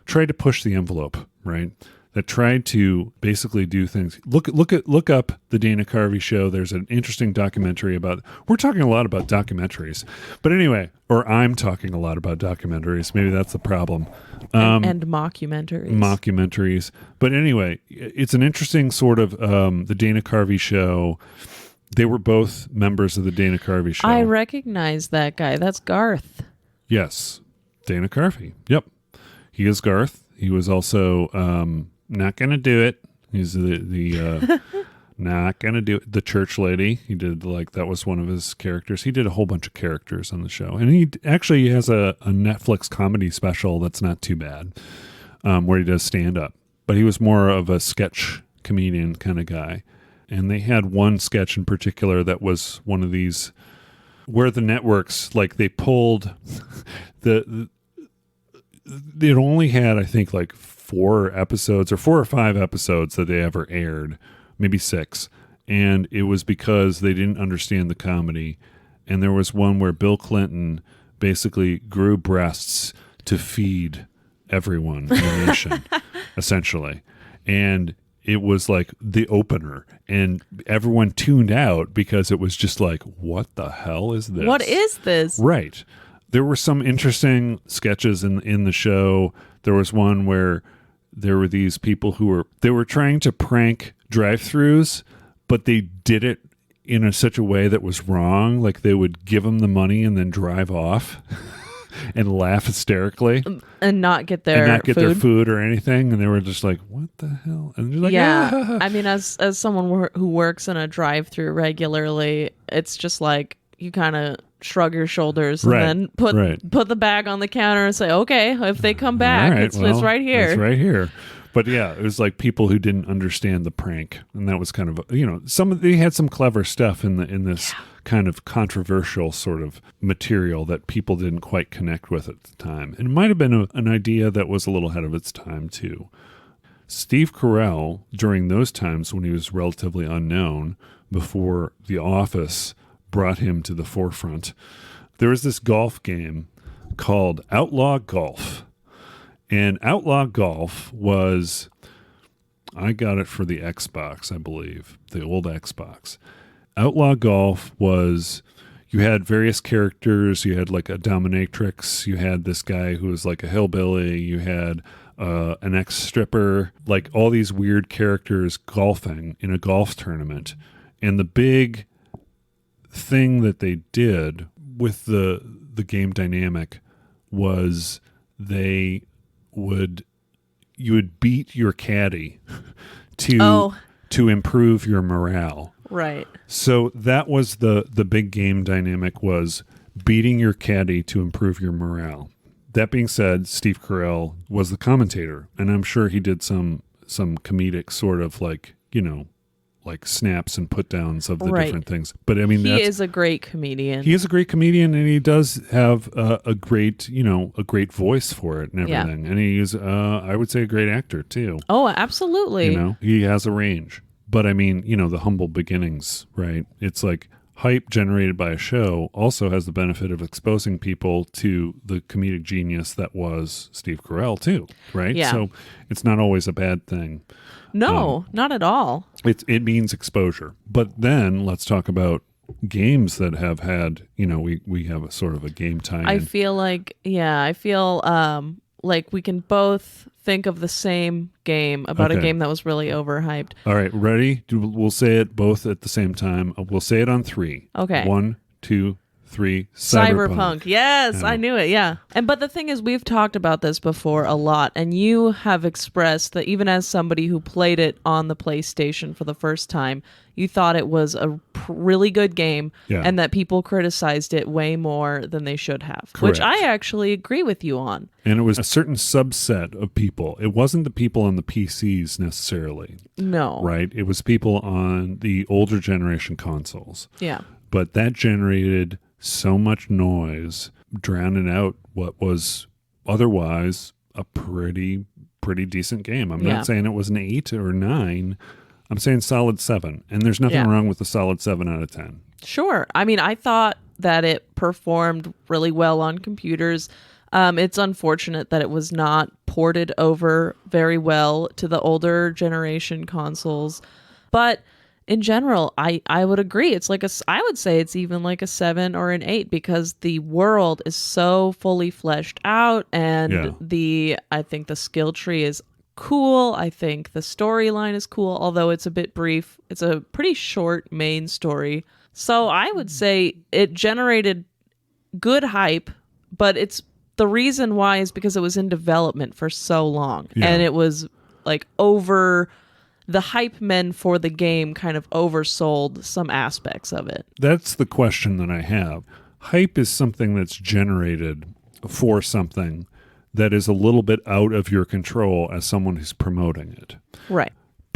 tried to push the envelope, right? That tried to basically do things. Look up the Dana Carvey Show. There's an interesting documentary about. We're talking a lot about documentaries, but anyway, or I'm talking a lot about documentaries. Maybe that's the problem. And mockumentaries. Mockumentaries, but anyway, it's an interesting sort of the Dana Carvey Show. They were both members of the Dana Carvey Show. I recognize that guy. That's Garth. Yes, Dana Carvey. Yep, he is Garth. He was also. Not gonna do it. He's the not gonna do it. The church lady. He did that was one of his characters. He did a whole bunch of characters on the show, and he actually has a Netflix comedy special that's not too bad, where he does stand up. But he was more of a sketch comedian kind of guy. and they had one sketch in particular that was one of these where the networks, like, they pulled it only had, I think, like 4 or 5 episodes that they ever aired, maybe 6. And it was because they didn't understand the comedy. And there was one where Bill Clinton basically grew breasts to feed everyone in the nation, essentially. And it was like the opener, and everyone tuned out because it was just like, what the hell is this? What is this? Right. There were some interesting sketches in the show. There was one where there were these people who were trying to prank drive-thrus, but they did it in such a way that was wrong. Like, they would give them the money and then drive off and laugh hysterically and not get their their food or anything. And they were just like, what the hell? And they're like, yeah. I mean, as someone who works in a drive-thru regularly, it's just like you kind of shrug your shoulders and then put the bag on the counter and say, okay, if they come back, it's right here. It's right here. But yeah, it was like people who didn't understand the prank, and that was kind of, they had some clever stuff in this kind of controversial sort of material that people didn't quite connect with at the time. And it might have been an idea that was a little ahead of its time too. Steve Carell, during those times when he was relatively unknown, before The Office brought him to the forefront, there was this golf game called Outlaw Golf. And Outlaw Golf was, I got it for the Xbox, I believe, the old Xbox. Outlaw Golf was, you had various characters. You had like a dominatrix. You had this guy who was like a hillbilly. You had an ex-stripper, like all these weird characters golfing in a golf tournament. And the big thing that they did with the game dynamic was you would beat your caddy to improve your morale. Right. So that was the big game dynamic, was beating your caddy to improve your morale. That being said, Steve Carell was the commentator, and I'm sure he did some comedic sort of like snaps and put downs of the different things. But I mean, he is a great comedian. He is a great comedian, and he does have a great voice for it and everything. Yeah. And he's, I would say, a great actor too. Oh, absolutely. He has a range. But I mean, the humble beginnings, right? It's like hype generated by a show also has the benefit of exposing people to the comedic genius that was Steve Carell too, right? Yeah. So it's not always a bad thing. No, not at all. It means exposure. But then let's talk about games that have had, we have a sort of a game tie-in. I feel like we can both think of the same game about a game that was really overhyped. All right, ready? We'll say it both at the same time. We'll say it on 3. Okay. 1, 2, 3. Cyberpunk. Yes, I knew it. Yeah. But the thing is, we've talked about this before a lot, and you have expressed that even as somebody who played it on the PlayStation for the first time, you thought it was a really good game, and that people criticized it way more than they should have. Correct. Which I actually agree with you on. And it was a certain subset of people. It wasn't the people on the PCs necessarily. No. Right? It was people on the older generation consoles. Yeah. But that generated so much noise, drowning out what was otherwise a pretty decent game. I'm not saying it was an 8 or 9. I'm saying solid 7. And there's nothing wrong with a solid 7 out of 10. Sure. I mean, I thought that it performed really well on computers. It's unfortunate that it was not ported over very well to the older generation consoles. But in general, I would agree. It's like I would say it's even like a 7 or an 8 because the world is so fully fleshed out, and I think the skill tree is cool. I think the storyline is cool, although it's a bit brief. It's a pretty short main story. So I would say it generated good hype, but the reason why is because it was in development for so long, and it was like the hype men for the game kind of oversold some aspects of it. That's the question that I have. Hype is something that's generated for something that is a little bit out of your control as someone who's promoting it. Right.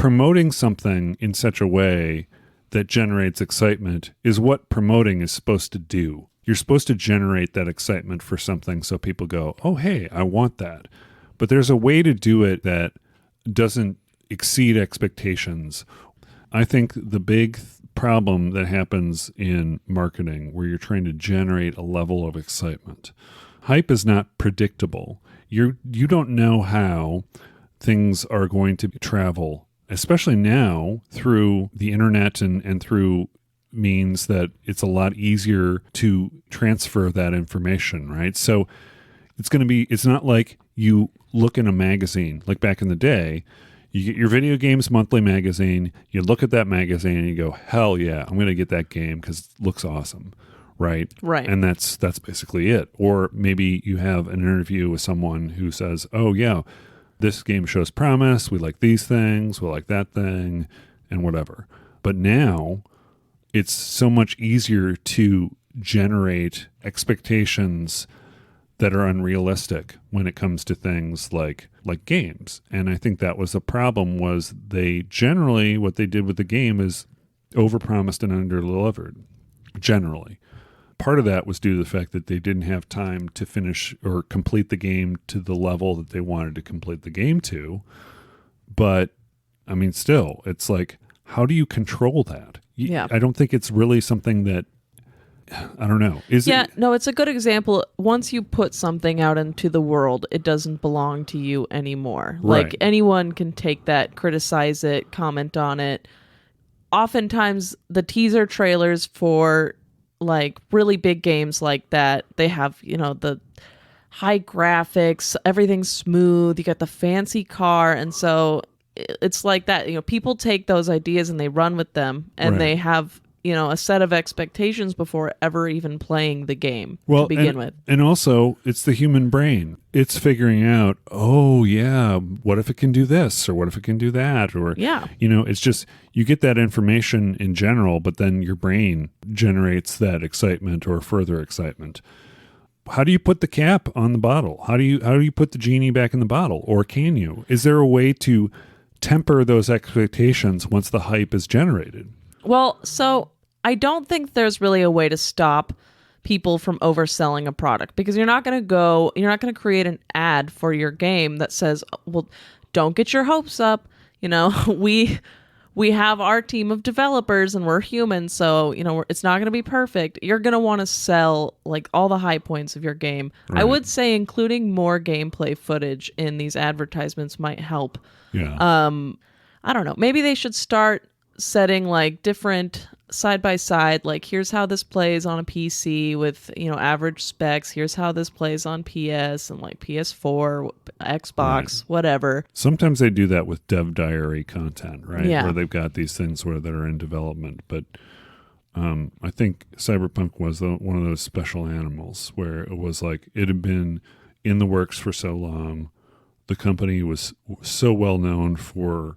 promoting something in such a way that generates excitement is what promoting is supposed to do. You're supposed to generate that excitement for something so people go, oh, hey, I want that. But there's a way to do it that doesn't exceed expectations. I think the big problem that happens in marketing where you're trying to generate a level of excitement, hype is not predictable. You don't know how things are going to travel, especially now through the internet and through means that it's a lot easier to transfer that information, right? So it's not like you look in a magazine like back in the day. You get your Video Games Monthly magazine, you look at that magazine and you go, hell yeah, I'm going to get that game because it looks awesome, right? Right. And that's basically it. Or maybe you have an interview with someone who says, oh yeah, this game shows promise, we like these things, we like that thing, and whatever. But now it's so much easier to generate expectations that are unrealistic when it comes to things like games. And I think that was the problem, was they generally, what they did with the game is overpromised and underdelivered, generally. Part of that was due to the fact that they didn't have time to finish or complete the game to the level that they wanted to complete the game to. But, I mean, still, it's like, how do you control that? Yeah. I don't think it's really something that, I don't know. No, it's a good example. Once you put something out into the world, it doesn't belong to you anymore. Right. Like, anyone can take that, criticize it, comment on it. Oftentimes, the teaser trailers for like really big games like that, they have, the high graphics, everything's smooth, you got the fancy car, and so it's like that. People take those ideas and they run with them, and Right. they have a set of expectations before ever even playing the game to begin with. And also, it's the human brain. It's figuring out, oh, yeah, what if it can do this? Or what if it can do that? Or, Yeah. It's just, you get that information in general, but then your brain generates that excitement or further excitement. How do you put the cap on the bottle? How do you put the genie back in the bottle? Or can you? Is there a way to temper those expectations once the hype is generated? Well, so I don't think there's really a way to stop people from overselling a product, because you're not going to create an ad for your game that says, well, don't get your hopes up. We have our team of developers and we're human. So, it's not going to be perfect. You're going to want to sell like all the high points of your game. Right. I would say including more gameplay footage in these advertisements might help. Yeah. I don't know. Maybe they should start setting like different side by side, like here's how this plays on a PC with average specs, here's how this plays on PS and like PS4, Xbox, right. Whatever. Sometimes they do that with dev diary content, right? Yeah. Where they've got these things that are in development. But I think Cyberpunk was one of those special animals where it was like it had been in the works for so long. The company was so well known for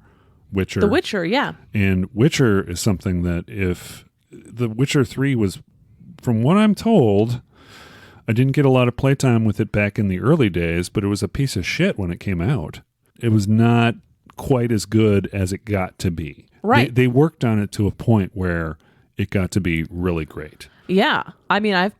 Witcher. The Witcher, yeah. And Witcher is something that if The Witcher 3 was, from what I'm told, I didn't get a lot of playtime with it back in the early days, but it was a piece of shit when it came out. It was not quite as good as it got to be. Right. They worked on it to a point where it got to be really great. Yeah. I mean, I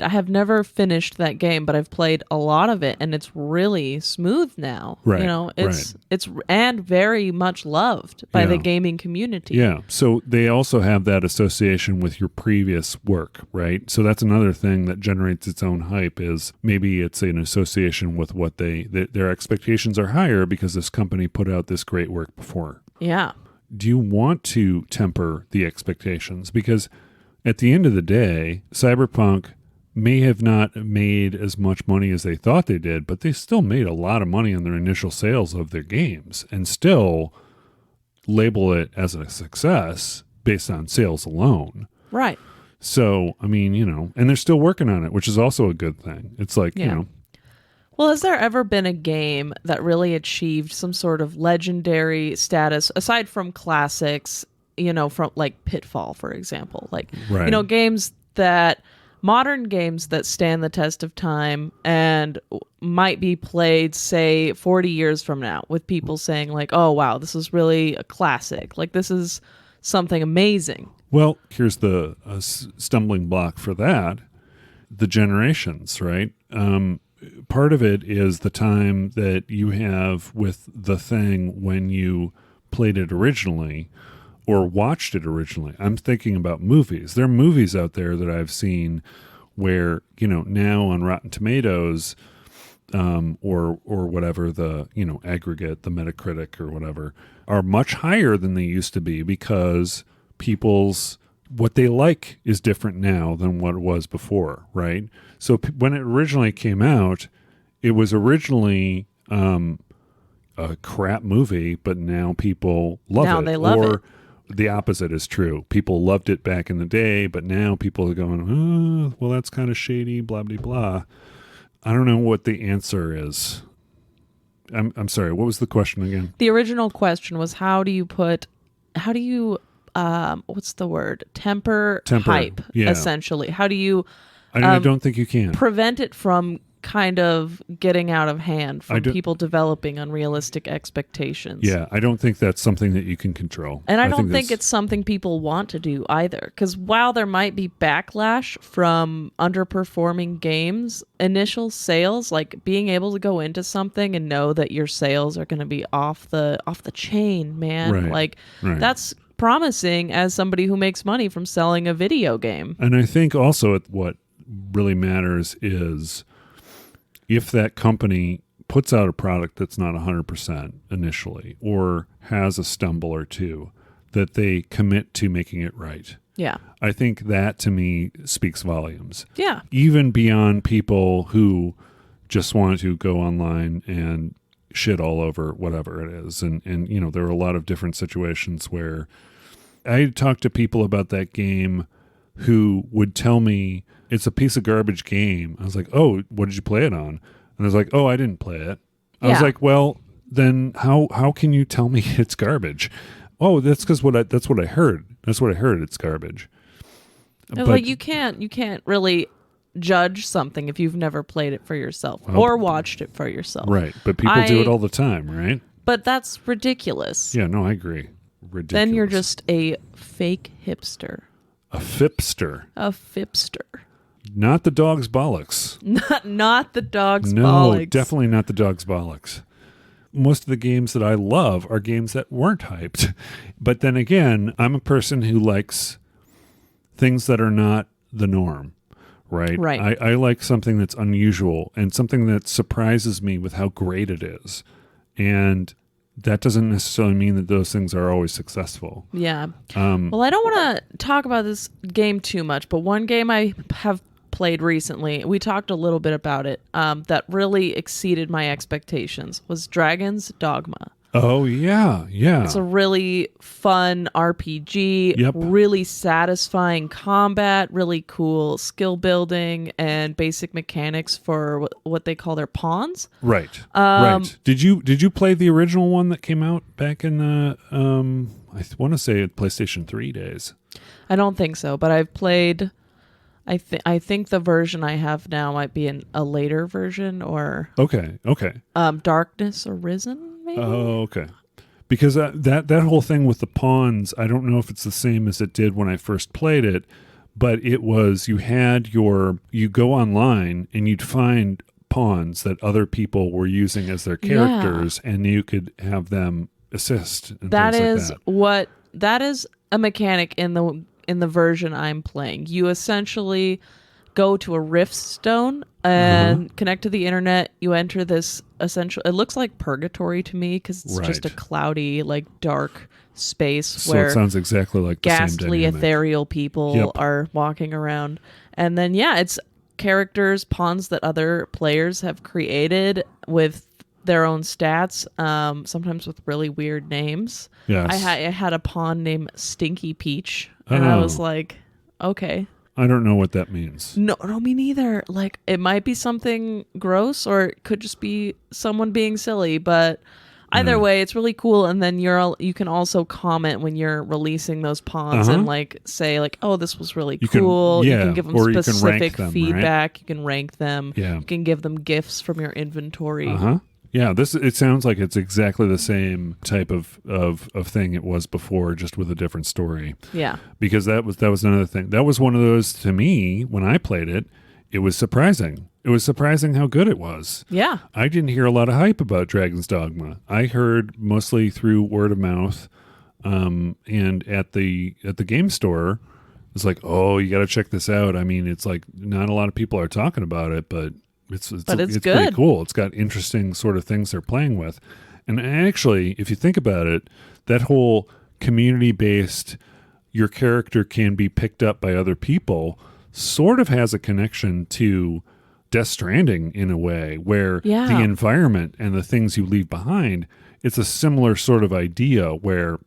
have never finished that game, but I've played a lot of it, and it's really smooth now. Right. It's and very much loved by the gaming community. Yeah. So they also have that association with your previous work, right? So that's another thing that generates its own hype, is maybe it's an association with what their expectations are higher because this company put out this great work before. Yeah. Do you want to temper the expectations? Because at the end of the day, Cyberpunk may have not made as much money as they thought they did, but they still made a lot of money on their initial sales of their games and still label it as a success based on sales alone. Right. So, I mean, and they're still working on it, which is also a good thing. It's like, Well, has there ever been a game that really achieved some sort of legendary status, aside from classics, from like Pitfall, for example? Like, right. Games that modern games that stand the test of time and might be played, say, 40 years from now, with people saying like, oh, wow, this is really a classic. Like, this is something amazing. Well, here's the stumbling block for that. The generations, right? Part of it is the time that you have with the thing when you played it originally or watched it originally. I'm thinking about movies. There are movies out there that I've seen where, now on Rotten Tomatoes, or whatever the, aggregate, the Metacritic or whatever, are much higher than they used to be because what they like is different now than what it was before, right? So when it originally came out, it was originally a crap movie, but now people love it. Now they love it. The opposite is true. People loved it back in the day, but now people are going, oh, well, that's kind of shady, blah, blah, blah. I don't know what the answer is. I'm sorry, what was the question again? The original question was what's the word? Temper hype, yeah. Essentially. How do you I don't think you can prevent it from kind of getting out of hand, from people developing unrealistic expectations? Yeah, I don't think that's something that you can control. And I don't think it's something people want to do either. Because while there might be backlash from underperforming games, initial sales, like being able to go into something and know that your sales are going to be off the chain, man. Right. That's promising as somebody who makes money from selling a video game. And I think also what really matters is if that company puts out a product that's not 100% initially or has a stumble or two, that they commit to making it right. Yeah. I think that to me speaks volumes. Yeah. Even beyond people who just want to go online and shit all over whatever it is. And there are a lot of different situations where I talked to people about that game who would tell me it's a piece of garbage game. I was like, oh, what did you play it on? And I was like, oh, I didn't play it. I was like, well, then how can you tell me it's garbage? Oh, that's because that's what I heard. That's what I heard. It's garbage. But you can't really judge something if you've never played it for yourself or watched it for yourself. Right. But people do it all the time, right? But that's ridiculous. Yeah, no, I agree. Ridiculous. Then you're just a fake hipster. A fipster. A fipster. Not the dog's bollocks. Not the dog's bollocks. No, definitely not the dog's bollocks. Most of the games that I love are games that weren't hyped. But then again, I'm a person who likes things that are not the norm, right? Right. I like something that's unusual and something that surprises me with how great it is. And that doesn't necessarily mean that those things are always successful. Yeah. Well, I don't want to talk about this game too much, but one game I have played recently, we talked a little bit about it, that really exceeded my expectations was Dragon's Dogma. Oh, yeah. Yeah. It's a really fun RPG, Yep. really satisfying combat, really cool skill building, and basic mechanics for what they call their pawns. Right. Right. Did you play the original one that came out back in the, I want to say PlayStation 3 days? I don't think so, but I've played... I think the version I have now might be a later version or... Okay. Darkness Arisen, maybe? Oh, okay. Because that whole thing with the pawns, I don't know if it's the same as it did when I first played it, but it was you go online and you'd find pawns that other people were using as their characters, and you could have them assist. And that things is like that is a mechanic in the version I'm playing. You essentially go to a rift stone and connect to the internet. You enter this it looks like purgatory to me because it's just a cloudy, like dark space So where it sounds exactly like the same ghastly, dynamic. ethereal people are walking around. And then, it's characters, pawns that other players have created with their own stats, sometimes with really weird names. Yes. I had a pawn named Stinky Peach, and I was like, okay. I don't know what that means. No, me neither. Like, it might be something gross, or it could just be someone being silly, but Either way, it's really cool. And then you can also comment when you're releasing those pawns and like say like, oh, this was really cool. You can give them specific feedback. Right? You can rank them. Yeah. You can give them gifts from your inventory. Yeah, it sounds like it's exactly the same type of thing it was before, just with a different story. Yeah. Because that was another thing. That was one of those, to me, when I played it, it was surprising. It was surprising how good it was. Yeah. I didn't hear a lot of hype about Dragon's Dogma. I heard mostly through word of mouth, and at the game store, it's like, oh, you got to check this out. I mean, it's like not a lot of people are talking about it, but it's pretty cool. It's got interesting sort of things they're playing with. And actually, if you think about it, that whole community-based, your character can be picked up by other people, sort of has a connection to Death Stranding in a way, where the environment and the things you leave behind, it's a similar sort of idea where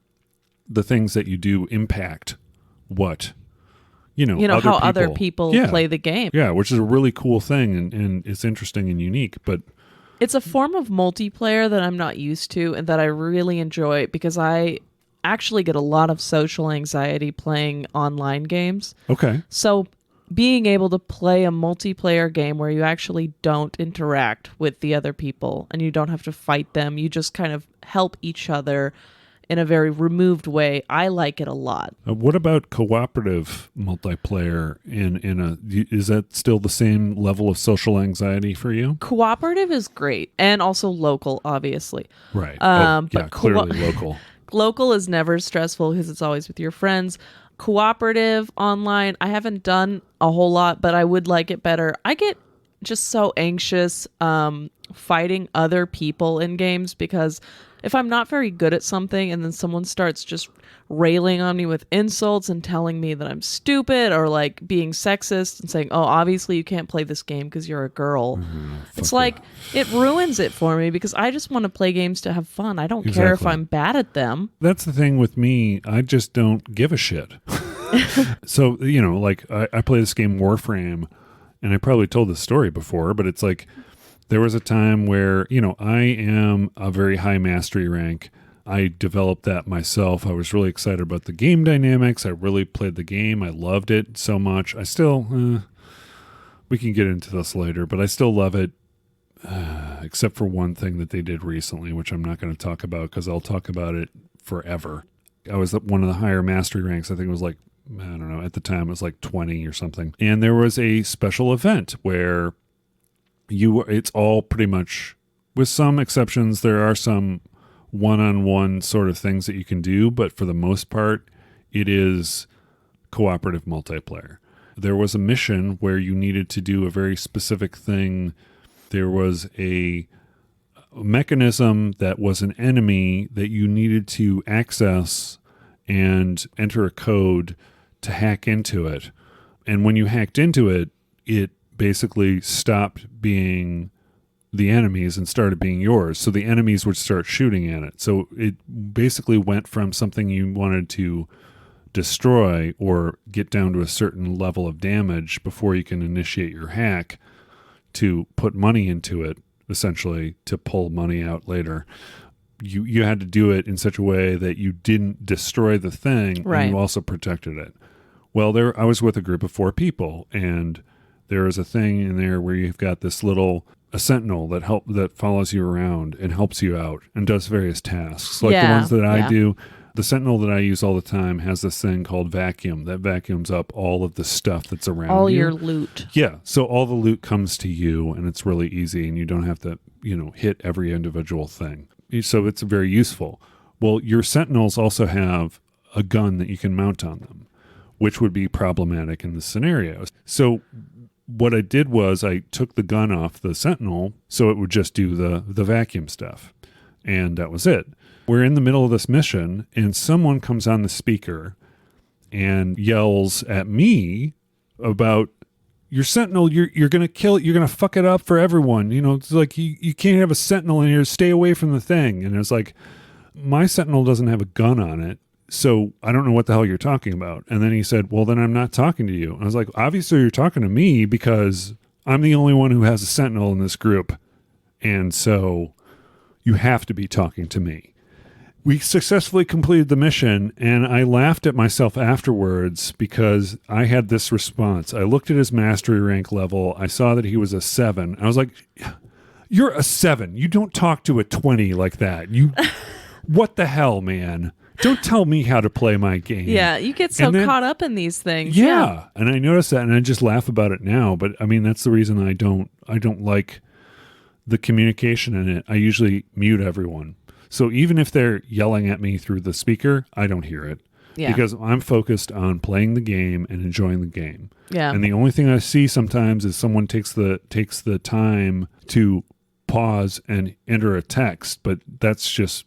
the things that you do impact what, other people play the game. Yeah, which is a really cool thing, and it's interesting and unique. But it's a form of multiplayer that I'm not used to and that I really enjoy because I actually get a lot of social anxiety playing online games. Okay. So being able to play a multiplayer game where you actually don't interact with the other people and you don't have to fight them, you just kind of help each other in a very removed way. I like it a lot. What about cooperative multiplayer? Is that still the same level of social anxiety for you? Cooperative is great, and also local, obviously. Right. But clearly local. Local is never stressful because it's always with your friends. Cooperative online, I haven't done a whole lot, but I would like it better. I get just so anxious fighting other people in games because if I'm not very good at something and then someone starts just railing on me with insults and telling me that I'm stupid or like being sexist and saying, oh, obviously you can't play this game because you're a girl. It's like, it ruins it for me because I just want to play games to have fun. I don't care if I'm bad at them. That's the thing with me. I just don't give a shit. So, like I play this game Warframe, and I probably told this story before, but it's like, there was a time where, I am a very high mastery rank. I developed that myself. I was really excited about the game dynamics. I really played the game. I loved it so much. I still, we can get into this later, but I still love it, except for one thing that they did recently, which I'm not going to talk about because I'll talk about it forever. I was one of the higher mastery ranks. I think it was like, I don't know, at the time it was like 20 or something. And there was a special event where it's all pretty much, with some exceptions, there are some one-on-one sort of things that you can do, but for the most part, it is cooperative multiplayer. There was a mission where you needed to do a very specific thing. There was a mechanism that was an enemy that you needed to access and enter a code to hack into it. And when you hacked into it, it basically stopped being the enemies and started being yours. So the enemies would start shooting at it. So it basically went from something you wanted to destroy or get down to a certain level of damage before you can initiate your hack to put money into it, essentially, to pull money out later. You had to do it in such a way that you didn't destroy the thing, right, and you also protected it. Well, I was with a group of 4 people, and there is a thing in there where you've got this a sentinel that follows you around and helps you out and does various tasks. Like the ones that I do. The sentinel that I use all the time has this thing called vacuum that vacuums up all of the stuff that's around all you. Your loot. Yeah. So all the loot comes to you, and it's really easy, and you don't have to, hit every individual thing. So it's very useful. Well, your sentinels also have a gun that you can mount on them, which would be problematic in this scenario. So what I did was I took the gun off the sentinel so it would just do the vacuum stuff. And that was it. We're in the middle of this mission, and someone comes on the speaker and yells at me about, your sentinel, you're going to kill it. You're going to fuck it up for everyone. It's like, you can't have a sentinel in here. Stay away from the thing. And it's like, my sentinel doesn't have a gun on it, so I don't know what the hell you're talking about. And then he said, well, then I'm not talking to you. And I was like, obviously you're talking to me because I'm the only one who has a sentinel in this group. And so You have to be talking to me. We successfully completed the mission, and I laughed at myself afterwards because I had this response. I looked at his mastery rank level. I saw that he was a 7. I was like, you're a 7. You don't talk to a 20 like that. What the hell, man? Don't tell me how to play my game. Yeah, you get so caught up in these things. Yeah, and I noticed that, and I just laugh about it now. But I mean, that's the reason I don't like the communication in it. I usually mute everyone. So even if they're yelling at me through the speaker, I don't hear it. Yeah. Because I'm focused on playing the game and enjoying the game. Yeah. And the only thing I see sometimes is someone takes the time to pause and enter a text, but that's just,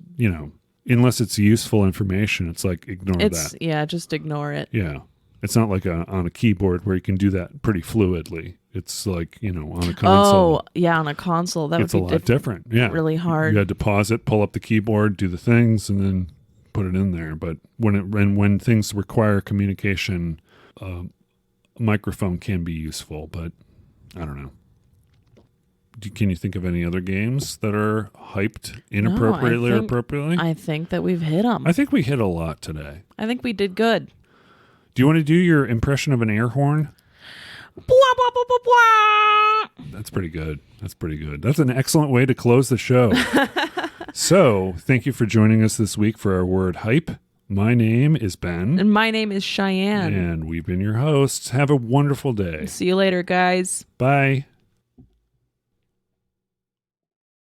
unless it's useful information, it's like ignore that. Yeah, just ignore it. Yeah. It's not like on a keyboard where you can do that pretty fluidly. It's like, on a console. Oh, yeah, on a console. That it's would be a lot different. Yeah. Really hard. You had to pause it, pull up the keyboard, do the things, and then put it in there. But when things require communication, a microphone can be useful, but I don't know. Can you think of any other games that are hyped inappropriately or appropriately? I think that we've hit them. I think we hit a lot today. I think we did good. Do you want to do your impression of an air horn? Blah, blah, blah, blah, blah. That's pretty good. That's an excellent way to close the show. So, thank you for joining us this week for our word hype. My name is Ben. And my name is Cheyenne. And we've been your hosts. Have a wonderful day. See you later, guys. Bye.